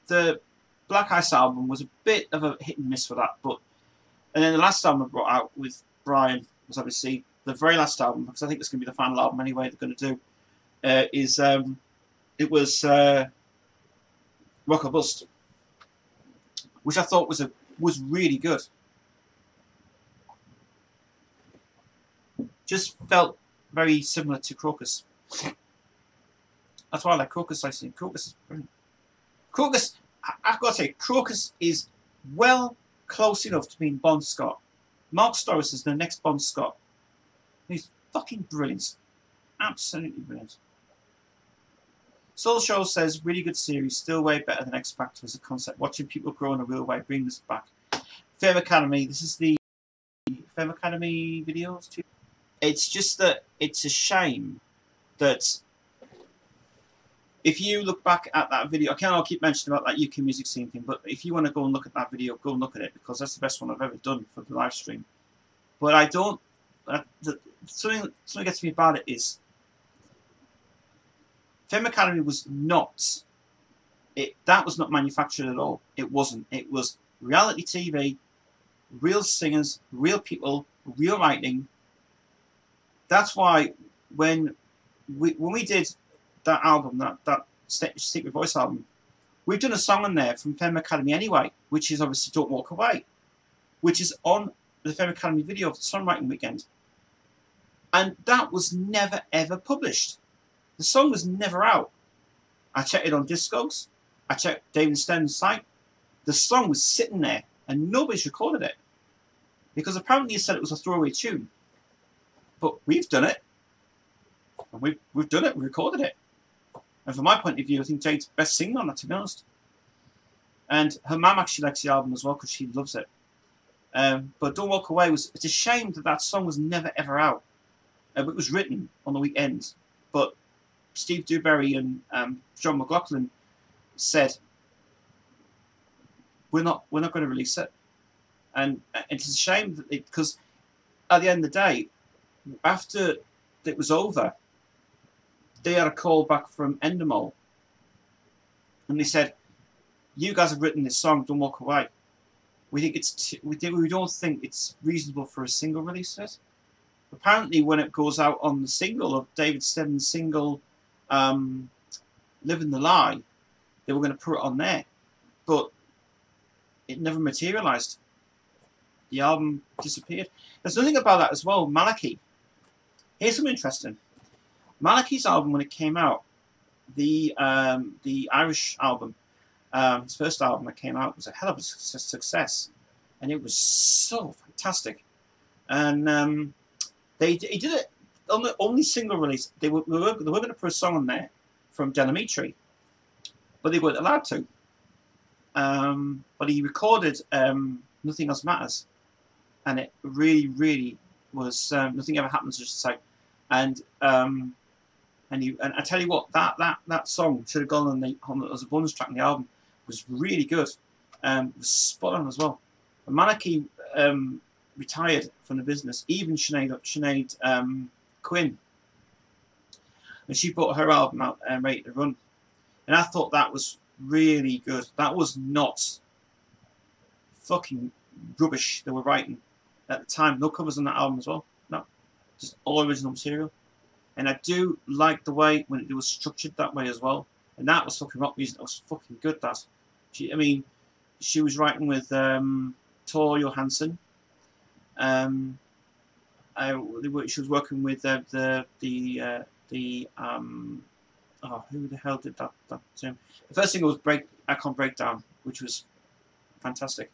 the Black Ice album was a bit of a hit and miss for that. And then the last album I brought out with Brian was obviously the very last album, because I think it's going to be the final album anyway they're going to do. It was Rock or Bust, which I thought was really good. Just felt very similar to Crocus. That's why I like Crocus. I think Crocus is brilliant. Crocus, I've got to say, Crocus is well close enough to being Bon Scott. Mark Storris is the next Bon Scott. He's fucking brilliant. Absolutely brilliant. Soul Show says, really good series, still way better than X Factor as a concept. Watching people grow in a real way, bring this back. Fame Academy, this is the Fame Academy videos too. It's just that it's a shame that if you look back at that video, I'll keep mentioning about that UK music scene thing, but if you want to go and look at that video, go and look at it, because that's the best one I've ever done for the live stream. But I don't, something gets me about it is, Fame Academy was not, that was not manufactured at all. It wasn't. It was reality TV, real singers, real people, real writing. That's why when we did that album, that Secret Voice album. We've done a song on there from Femme Academy anyway, which is obviously Don't Walk Away, which is on the Femme Academy video of the songwriting weekend. And that was never ever published. The song was never out. I checked it on Discogs. I checked David Stenn's site. The song was sitting there and nobody's recorded it. Because apparently he said it was a throwaway tune. But we've done it. And we've done it, we recorded it. And from my point of view, I think Jade's best singer on that, to be honest. And her mum actually likes the album as well because she loves it. But Don't Walk Away it's a shame that that song was never ever out. It was written on the weekend. But Steve Dewberry and John McLaughlin said, we're not going to release it. And it's a shame that because at the end of the day, after it was over, they had a call back from Endemol, and they said, "You guys have written this song, Don't Walk Away. We think we don't think it's reasonable for a single release it." Apparently, when it goes out on the single of David Stenn's single, "Living the Lie," they were going to put it on there, but it never materialized. The album disappeared. There's nothing about that as well. Malachi. Here's something interesting. Malachi's album, when it came out, the Irish album, his first album that came out, was a hell of a success, and it was so fantastic. And he did it on the only single release. They were going to put a song on there from Delamitri, but they weren't allowed to. But he recorded Nothing Else Matters, and it really, really was Nothing Ever Happens, just to say. And I tell you what, that song should have gone on as a bonus track on the album. It was really good. It was spot on as well. And Malachi retired from the business. Even Sinead Quinn, and she brought her album out, Ready to Run, and I thought that was really good. That was not fucking rubbish they were writing at the time. No covers on that album as well. No, just all original material. And I do like the way when it was structured that way as well. And that was fucking rock music. That was fucking good. She was writing with Tor Johansson. She was working with who the hell did that tune? The first single was Icon Breakdown, which was fantastic.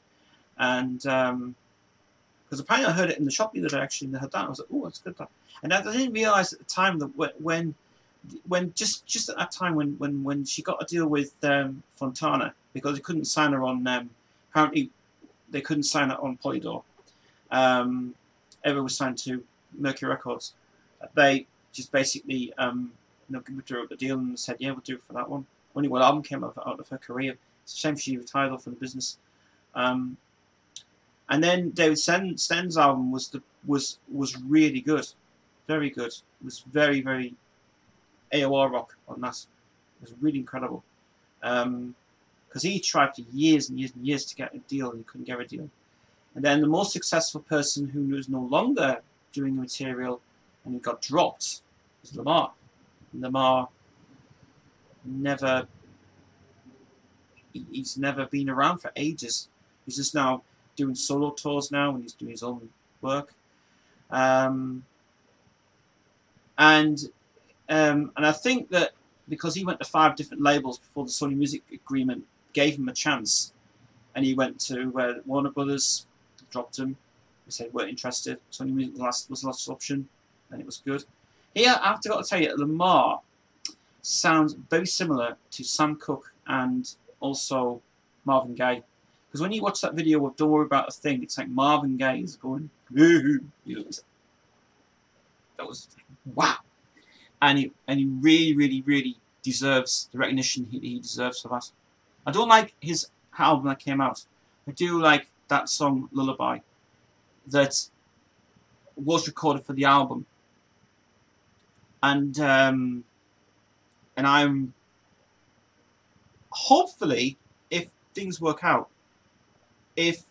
And because apparently I heard it in the shop the other day, actually, and they had that. I was like, oh, that's good. That. And I didn't realise at the time that when just at that time when she got a deal with Fontana, because they couldn't sign her on, apparently they couldn't sign her on Polydor. Eva was signed to Mercury Records. They just basically drew up the deal and said, yeah, we'll do it for that one. Only one album came out of her career. It's a shame she retired off from the business. And then David Stenn's album was really good, very good. It was very, very AOR rock on that. It was really incredible. Because he tried for years and years and years to get a deal and he couldn't get a deal. And then the most successful person who was no longer doing the material and he got dropped was Lamar. And Lamar he's never been around for ages. He's just now doing solo tours now and he's doing his own work. And I think that because he went to 5 different labels before the Sony Music agreement gave him a chance, and he went to Warner Brothers, dropped him. They said weren't interested. Sony Music was the last option, and it was good. Here, I've got to tell you, Lamar sounds very similar to Sam Cooke and also Marvin Gaye. Because when you watch that video of Don't Worry About a Thing, it's like Marvin Gaye is going, that was wow. And he really, really, really deserves the recognition he deserves for that. I don't like his album that came out. I do like that song Lullaby that was recorded for the album. And I'm hopefully, if things work out, if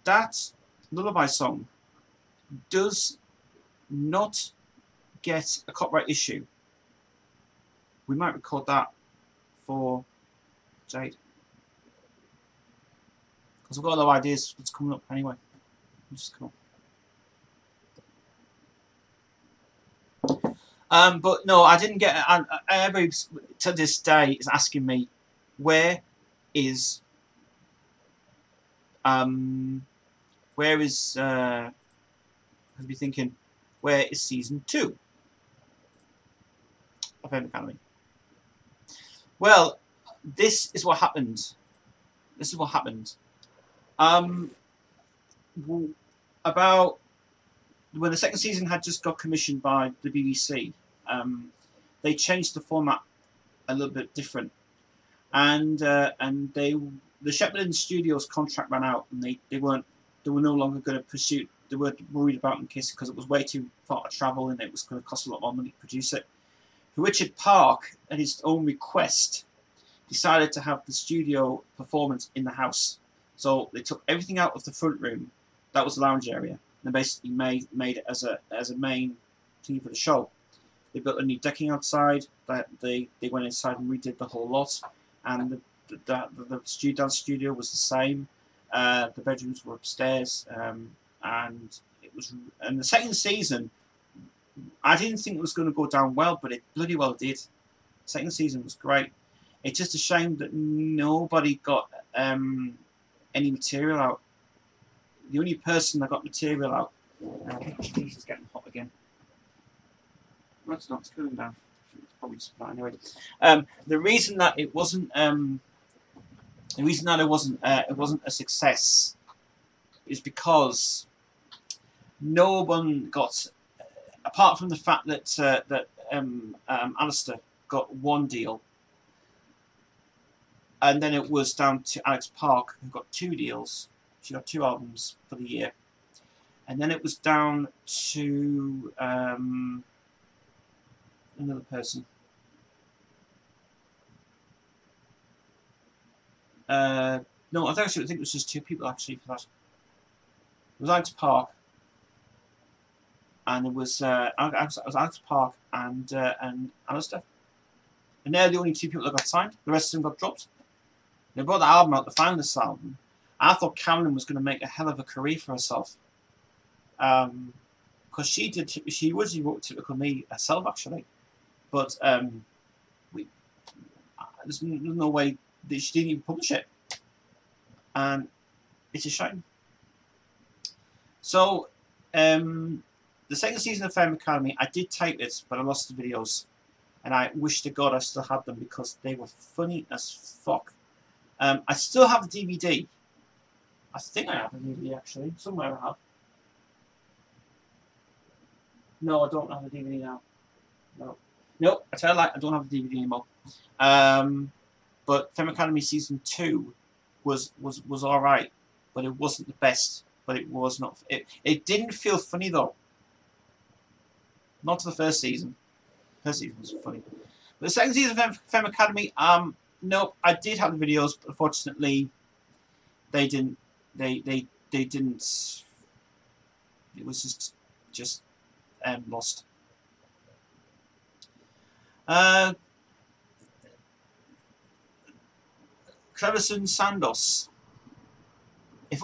that Lullaby song does not get a copyright issue, we might record that for Jade. Because I've got a lot of ideas that's coming up anyway, which is cool. But no, I didn't get. Everybody to this day is asking me, where is I'd be thinking, where is season 2 of Fame Academy? Well, this is what happened. This is what happened. About when the second season had just got commissioned by the BBC, they changed the format a little bit different, and the Shepperton Studios contract ran out, and they were no longer going to pursue. They were worried about in case because it was way too far to travel and it was going to cost a lot more money to produce it. Richard Park, at his own request, decided to have the studio performance in the house. So they took everything out of the front room, that was the lounge area, and basically made it as a main thing for the show. They built a new decking outside. They went inside and redid the whole lot, and the dance studio was the same. The bedrooms were upstairs, and the second season, I didn't think it was going to go down well, but it bloody well did. The second season was great. It's just a shame that nobody got any material out. The only person that got material out, I think this is getting hot again. No, it's not. It's cooling down. It's probably just that anyway. The reason that it wasn't, it wasn't a success, is because no one got, apart from the fact that Alistair got one deal, and then it was down to Alex Park, who got 2 deals. She got 2 albums for the year, and then it was down to another person. No, I think it was just 2 people actually for that. It was Alex Park, and it was Alex Park and Alistair, and they're the only 2 people that got signed. The rest of them got dropped. They brought the album out. They found this album. I thought Cameron was going to make a hell of a career for herself, because she originally wrote Typical Me herself actually, but there's no way that she didn't even publish it, and it's a shame. So the second season of Fame Academy, I did tape it, but I lost the videos, and I wish to God I still had them because they were funny as fuck. I still have the DVD. I think I have a DVD actually. Somewhere I have. No, I don't have a DVD now. No. Nope, I tell you like I don't have a DVD anymore. But Femme Academy Season 2 was alright, but it wasn't the best. But it was not. It didn't feel funny though. Not to the first season. The first season was funny. But the second season of Femme Academy, nope, I did have the videos, but unfortunately they didn't. They didn't. It was just lost. Cleverson Sandos. If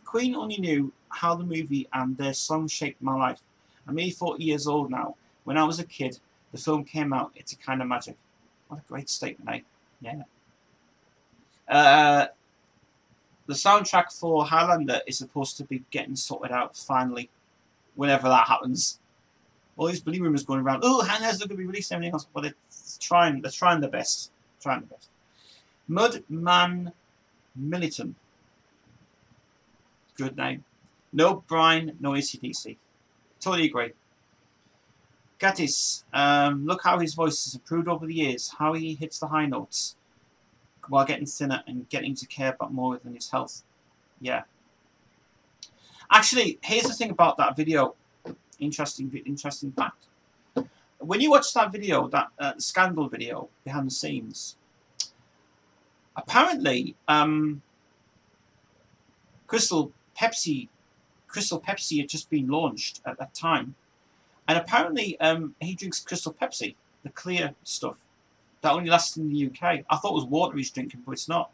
Queen only knew how the movie and their song shaped my life. I'm nearly 40 years old now. When I was a kid, the film came out. It's a kind of magic. What a great statement, eh? Yeah. The soundtrack for Highlander is supposed to be getting sorted out finally, whenever that happens. All these bloody rumours going around. Oh, Highlander's not going to be released and everything else, but they're trying their best. Mudman Militant. Good name. No Brian, no AC/DC. Totally agree. Gatis, look how his voice has improved over the years. How he hits the high notes while getting thinner and getting to care about more than his health. Yeah. Actually, here's the thing about that video. Interesting fact. When you watch that video, that scandal video behind the scenes, apparently Crystal Pepsi had just been launched at that time, and apparently he drinks Crystal Pepsi, the clear stuff. that only lasts in the UK. I thought it was water he's drinking, but it's not.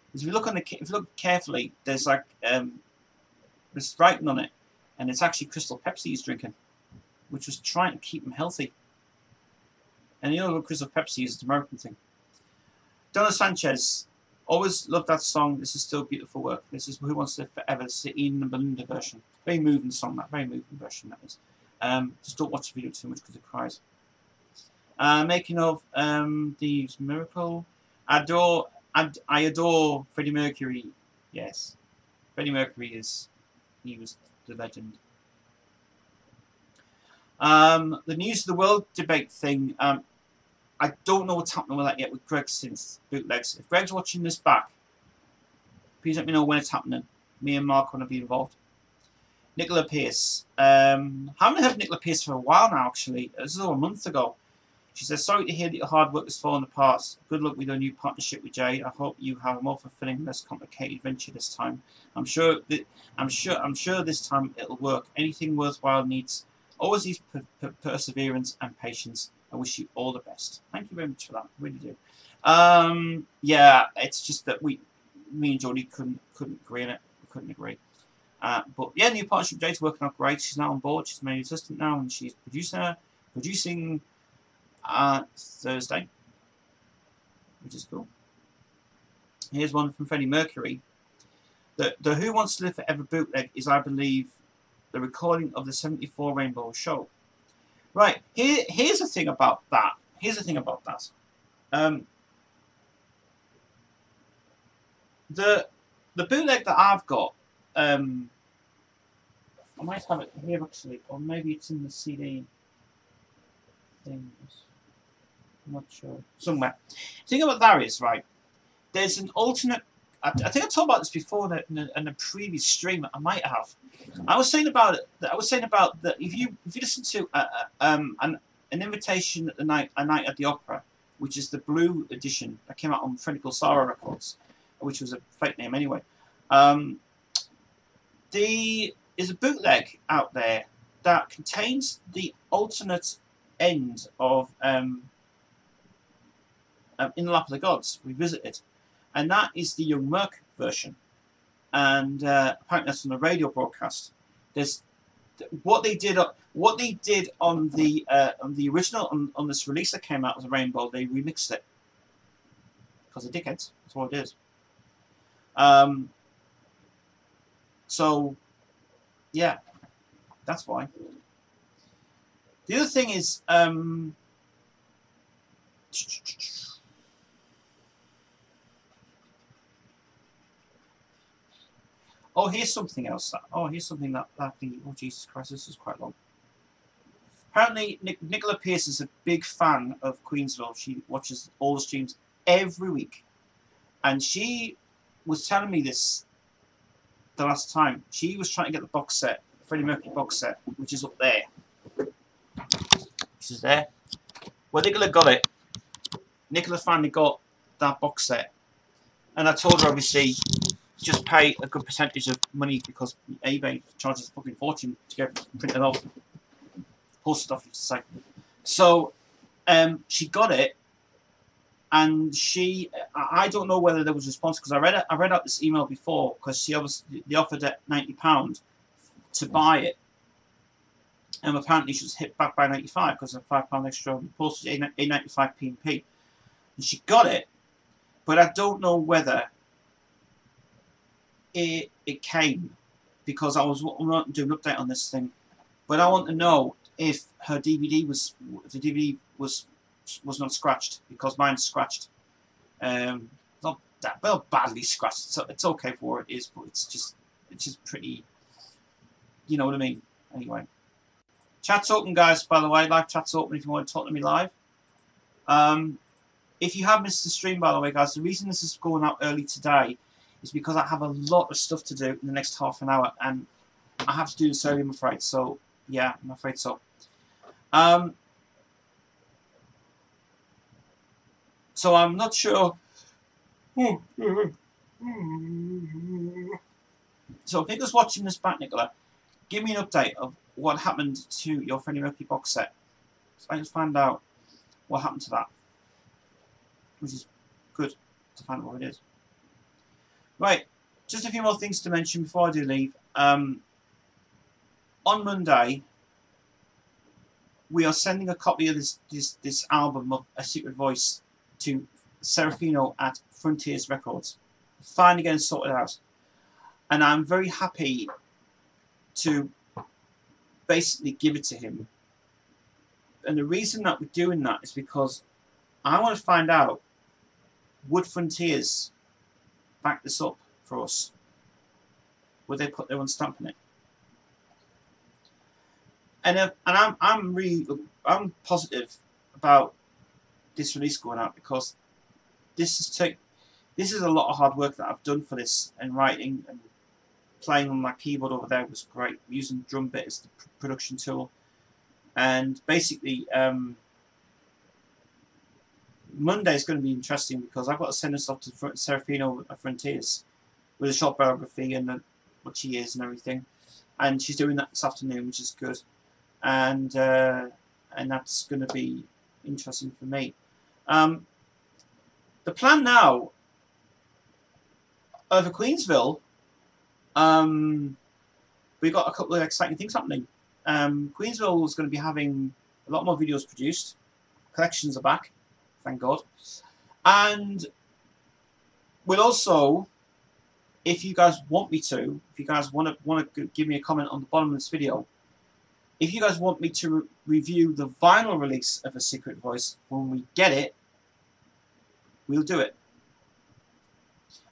Because if you look on if you look carefully, there's like there's writing on it, and it's actually Crystal Pepsi he's drinking, which was trying to keep him healthy. And you know what Crystal Pepsi is, it's an American thing. Donna Sanchez, always loved that song. This is still beautiful work. This is Who Wants to Live Forever. It's the Ian and Belinda version. Very moving song, that very moving version that is. Just don't watch the video too much because it cries. Making of Thieves Miracle. I adore Freddie Mercury. Yes, Freddie Mercury he was the legend. The News of the World debate thing. I don't know what's happening with that yet with Greg's synth bootlegs. If Greg's watching this back, please let me know when it's happening. Me and Mark want to be involved. Nicola Pierce. Haven't heard Nicola Pierce for a while now, actually. This is over a month ago. She says, sorry to hear that your hard work has fallen apart. Good luck with your new partnership with Jade. I hope you have a more fulfilling, less complicated venture this time. I'm sure this time it'll work. Anything worthwhile always needs perseverance and patience. I wish you all the best. Thank you very much for that. I really do. Yeah, it's just that me and Jodie couldn't agree on it. We couldn't agree. But yeah, new partnership with Jade's working out great. She's now on board. She's my assistant now, and she's producing Thursday, which is cool. Here's one from Freddie Mercury. The Who Wants to Live Forever bootleg is, I believe, the recording of the '74 Rainbow Show. Right, here's the thing about that. The bootleg that I've got, I might have it here actually, or maybe it's in the CD things. I'm not sure. Somewhere. The thing about that is, right, there's an alternate. I think I talked about this before in a previous stream. I might have. I was saying about that if you listen to an invitation at a night at the opera, which is the blue edition that came out on Freddie Sarah Records, which was a fake name anyway. There's a bootleg out there that contains the alternate end of In the Lap of the Gods Revisited, and that is the Young Merc version. And apparently that's on the radio broadcast. There's what they did on the original on this release that came out as a Rainbow. They remixed it because they're dickheads. That's what it is. So yeah, that's why. The other thing is oh, here's something else. Here's something that oh, Jesus Christ, this is quite long. Apparently, Nicola Pierce is a big fan of Queensville. She watches all the streams every week. And she was telling me this the last time. She was trying to get the box set, the Freddie Mercury box set, which is up there. Which is there. Well, Nicola got it. Nicola finally got that box set. And I told her, obviously, just pay a good percentage of money because eBay charges a fucking fortune to get printed off. Post stuff, you say. So she got it, and I don't know whether there was a response because I read out this email before because they offered at £90 to buy it, and apparently she was hit back by 95 because of £5 extra on the postage, 8.95 P&P, and she got it, but I don't know whether it came because I'm not doing an update on this thing, but I want to know if her DVD was not scratched because mine's scratched. Not that well, badly scratched. So it's okay for what it is, but it's just pretty. You know what I mean? Anyway, chat's open, guys. By the way, live chat's open if you want to talk to me live. If you have missed the stream, by the way, guys, the reason this is going out early today is because I have a lot of stuff to do in the next half an hour, and I have to do this early, I'm afraid. So, yeah, I'm afraid so. So I'm not sure. So if Nico's watching this back, Nicola, give me an update of what happened to your Freddie Mercury box set. So I just find out what happened to that. which is good to find out what it is. Right, just a few more things to mention before I do leave. On Monday, we are sending a copy of this album of A Secret Voice to Serafino at Frontiers Records. Finally getting sorted out. And I'm very happy to basically give it to him. And the reason that we're doing that is because I want to find out, would Frontiers back this up for us? Would they put their own stamp on it? And I'm positive about this release going out, because this is a lot of hard work that I've done for this, and writing and playing on my keyboard over there was great. Using drum bit as the production tool, and basically Monday is going to be interesting because I've got to send this off to Serafino at Frontiers with a short biography and what she is and everything, and she's doing that this afternoon, which is good, and that's going to be interesting for me. The plan now over Queensville, we've got a couple of exciting things happening. Queensville is going to be having a lot more videos produced. Collections are back, thank God. And we'll also, if you guys want me to, if you guys want to give me a comment on the bottom of this video, if you guys want me to review the vinyl release of A Secret Voice when we get it, we'll do it.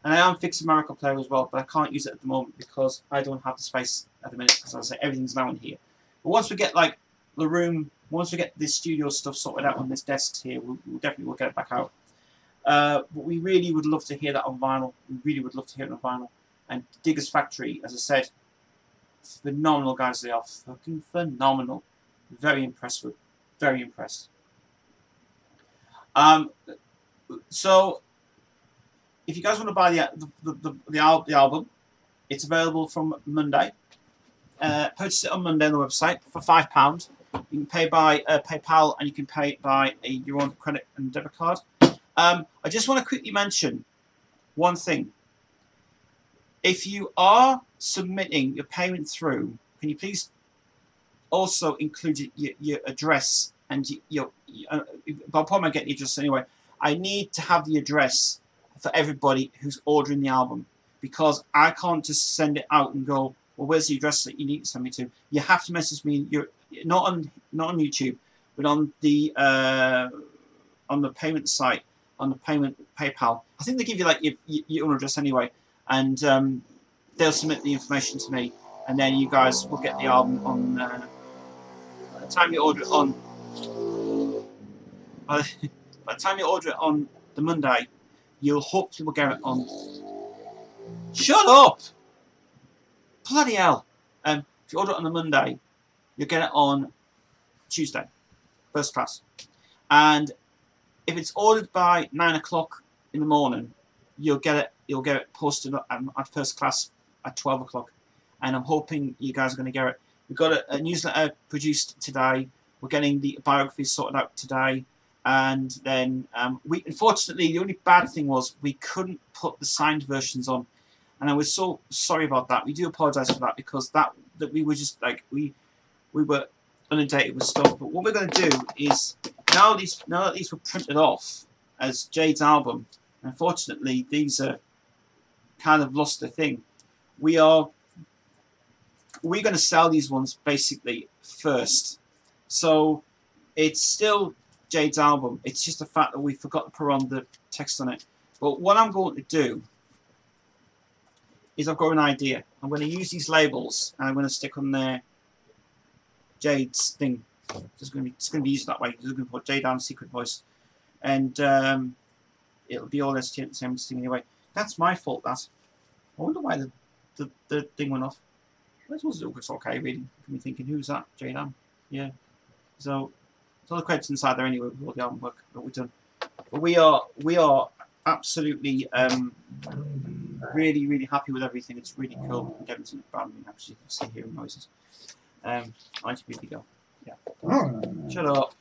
And I am fixing my record player as well, but I can't use it at the moment because I don't have the space at the minute, because as I say, everything's now in here. But once we get like the room, once we get this studio stuff sorted out on this desk here, we'll definitely get it back out. But we really would love to hear that on vinyl. We really would love to hear it on vinyl. And Diggers Factory, as I said, phenomenal guys they are, fucking phenomenal. Very impressed with, very impressed. So if you guys want to buy the album, it's available from Monday. Purchase it on Monday on the website for £5. You can pay by PayPal, and you can pay by your own credit and debit card. I just want to quickly mention one thing. If you are submitting your payment through, can you please also include your address and I'll probably get the address anyway. I need to have the address for everybody who's ordering the album, because I can't just send it out and go, well, where's the address that you need to send me to? You have to message me. You're not on YouTube, but on the payment site, on the payment PayPal. I think they give you like your own address anyway, and they'll submit the information to me, and then you guys will get the album on. By the time you order it on, by the time you order it on the Monday, you'll hopefully get it on. Shut up! Bloody hell! If you order it on the Monday, you'll get it on Tuesday, first class. And if it's ordered by 9 o'clock in the morning, you'll get it posted at first class at 12 o'clock. And I'm hoping you guys are going to get it. We've got a newsletter produced today. We're getting the biography sorted out today. And then unfortunately, the only bad thing was we couldn't put the signed versions on, and I was so sorry about that. We do apologise for that, because that we were just like we were inundated with stuff. But what we're going to do is now that these were printed off as Jade's album, unfortunately these are kind of lost their thing. We're going to sell these ones basically first, so it's still Jade's album. It's just the fact that we forgot to put on the text on it. But what I'm going to do is I've got an idea. I'm going to use these labels, and I'm going to stick on there Jade's thing. It's going to be used that way. It's going to put Jade down Secret Voice, and it'll be all the same thing anyway. That's my fault. That I wonder why the thing went off. I suppose it looks okay. Really, you can be thinking, who's that? Jade Am. Yeah. So. All the credits inside there anyway with all the album work that we've done. But we are absolutely really happy with everything. It's really cool. I'm getting some brand new, actually. You can see hearing noises. IGBP go. Yeah. Shut up.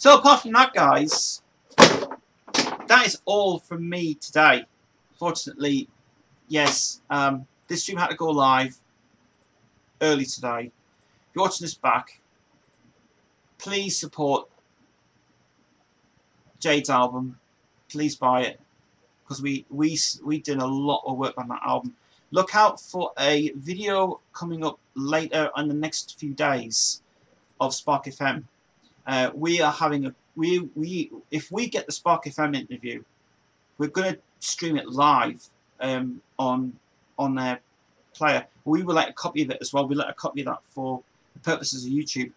So apart from that, guys, that is all from me today. Fortunately, yes, this stream had to go live early today. If you're watching this back, please support Jade's album. Please buy it, because we did a lot of work on that album. Look out for a video coming up later in the next few days of Spark FM. We are having a if we get the Spark FM interview, we're going to stream it live on their player. We would like a copy of it as well. We like a copy of that for the purposes of YouTube,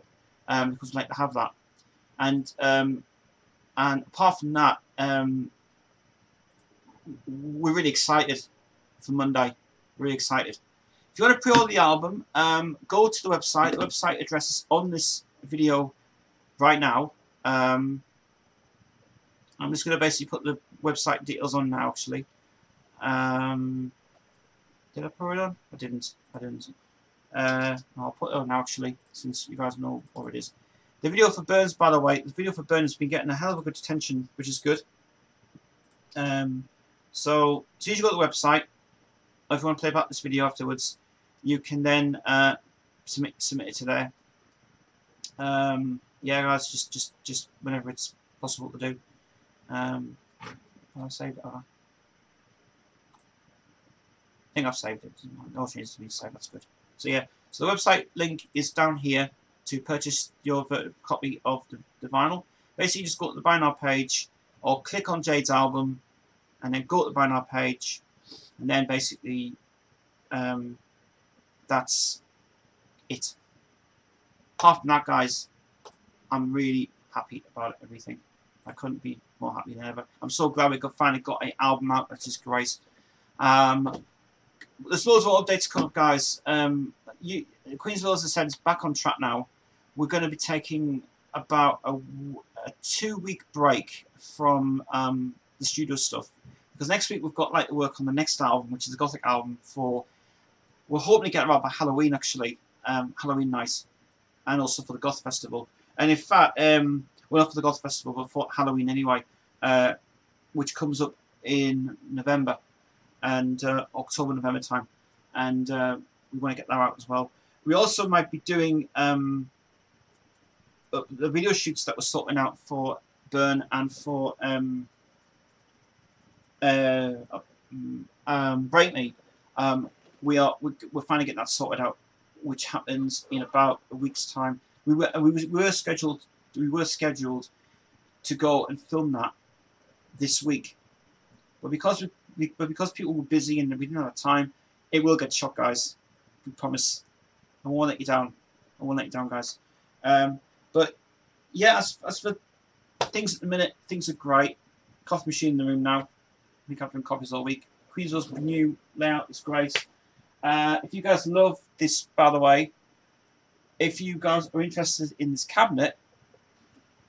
because we like to have that. And apart from that, we're really excited for Monday. Really excited. If you want to pre-order the album, go to the website. The website address is on this video right now. I'm just going to basically put the website details on now, actually. Did I put it on? I didn't. I'll put it on now, actually, since you guys know what it is. The video for Burns, by the way, the video for Burns has been getting a hell of a good attention, which is good. So as soon as you go to the website, if you want to play back this video afterwards, you can then submit it to there. Yeah, guys, just whenever it's possible to do. I'll save it. I think I've saved it. No changes to be saved. That's good. So yeah, so the website link is down here to purchase your copy of the vinyl. Basically, just go to the buy now page, or click on Jade's album, and then go to the buy now page, and then basically that's it. Apart from that, guys, I'm really happy about everything. I couldn't be more happy than ever. I'm so glad we finally got an album out. That's just great. There's loads of updates coming up, guys. Queensville, as I said, is back on track now. We're going to be taking about a 2-week break from the studio stuff, because next week we've got like to work on the next album, which is a Gothic album. We're hoping to get it out by Halloween, actually, Halloween night, and also for the Goth Festival. And in fact, well, not for the Goth Festival, but for Halloween anyway, which comes up in November and October, November time, and we want to get that out as well. We also might be doing the video shoots that we're sorting out for Burn and for Break Me. We're finally getting that sorted out, which happens in about a week's time. We were scheduled to go and film that this week, but because people were busy and we didn't have time, it will get shot, guys. We promise. I won't let you down. I won't let you down, guys. But yeah, as for things at the minute, things are great. Coffee machine in the room now. I've been having coffees all week. Queensville's new layout is great. If you guys love this, by the way, if you guys are interested in this cabinet,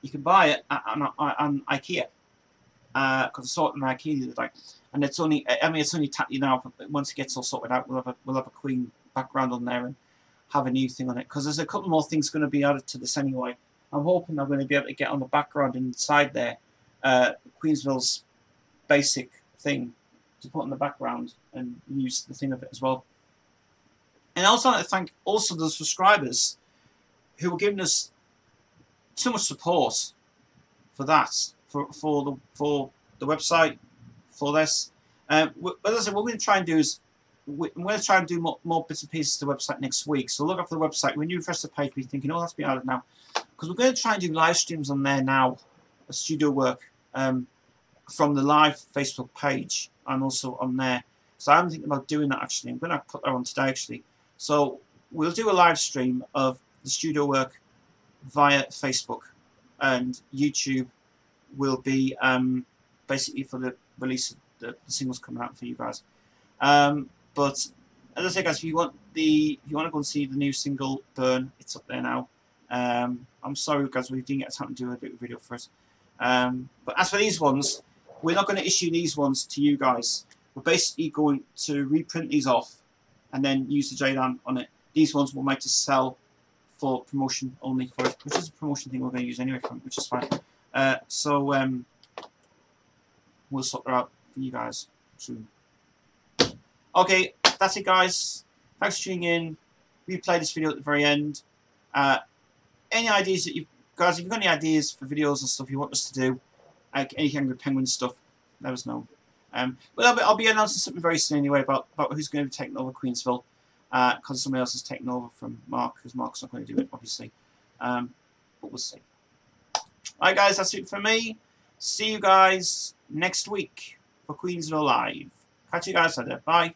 you can buy it on IKEA. Because I saw it in IKEA the other day, and it's only, I mean, it's only tatty now. But once it gets all sorted out, we'll have a Queen background on there and have a new thing on it. Because there's a couple more things going to be added to this anyway. I'm hoping I'm going to be able to get on the background inside there, Queensville's basic thing to put in the background and use the thing of it as well. And I also want to thank also the subscribers who were giving us so much support for that, for the website, for this. But as I said, what we're going to try and do is we're going to try and do more bits and pieces to the website next week. So look up for the website. When you refresh the page, you're thinking, oh, that's been added now. Because we're going to try and do live streams on there now, studio work, from the live Facebook page and also on there. So I'm thinking about doing that, actually. I'm going to put that on today, actually. So we'll do a live stream of the studio work via Facebook, and YouTube will be basically for the release of the singles coming out for you guys. But as I say, guys, if you want to go and see the new single Burn, it's up there now. I'm sorry, guys, we didn't get time to do a bit of video for it. But as for these ones, we're not going to issue these ones to you guys. We're basically going to reprint these off and then use the JDAN on it. These ones we'll make to sell for promotion only for it, which is a promotion thing we're going to use anyway, which is fine. We'll sort that out for you guys soon. Okay, that's it, guys. Thanks for tuning in. We played this video at the very end. Any ideas that you guys, if you've got any ideas for videos and stuff you want us to do, like any Angry Penguin stuff, let us know. But I'll be announcing something very soon anyway about who's going to be taking over Queensville, because somebody else is taking over from Mark, because Mark's not going to do it, obviously. But we'll see. Alright, guys, that's it for me. See you guys next week for Queensville Live. Catch you guys later. Bye.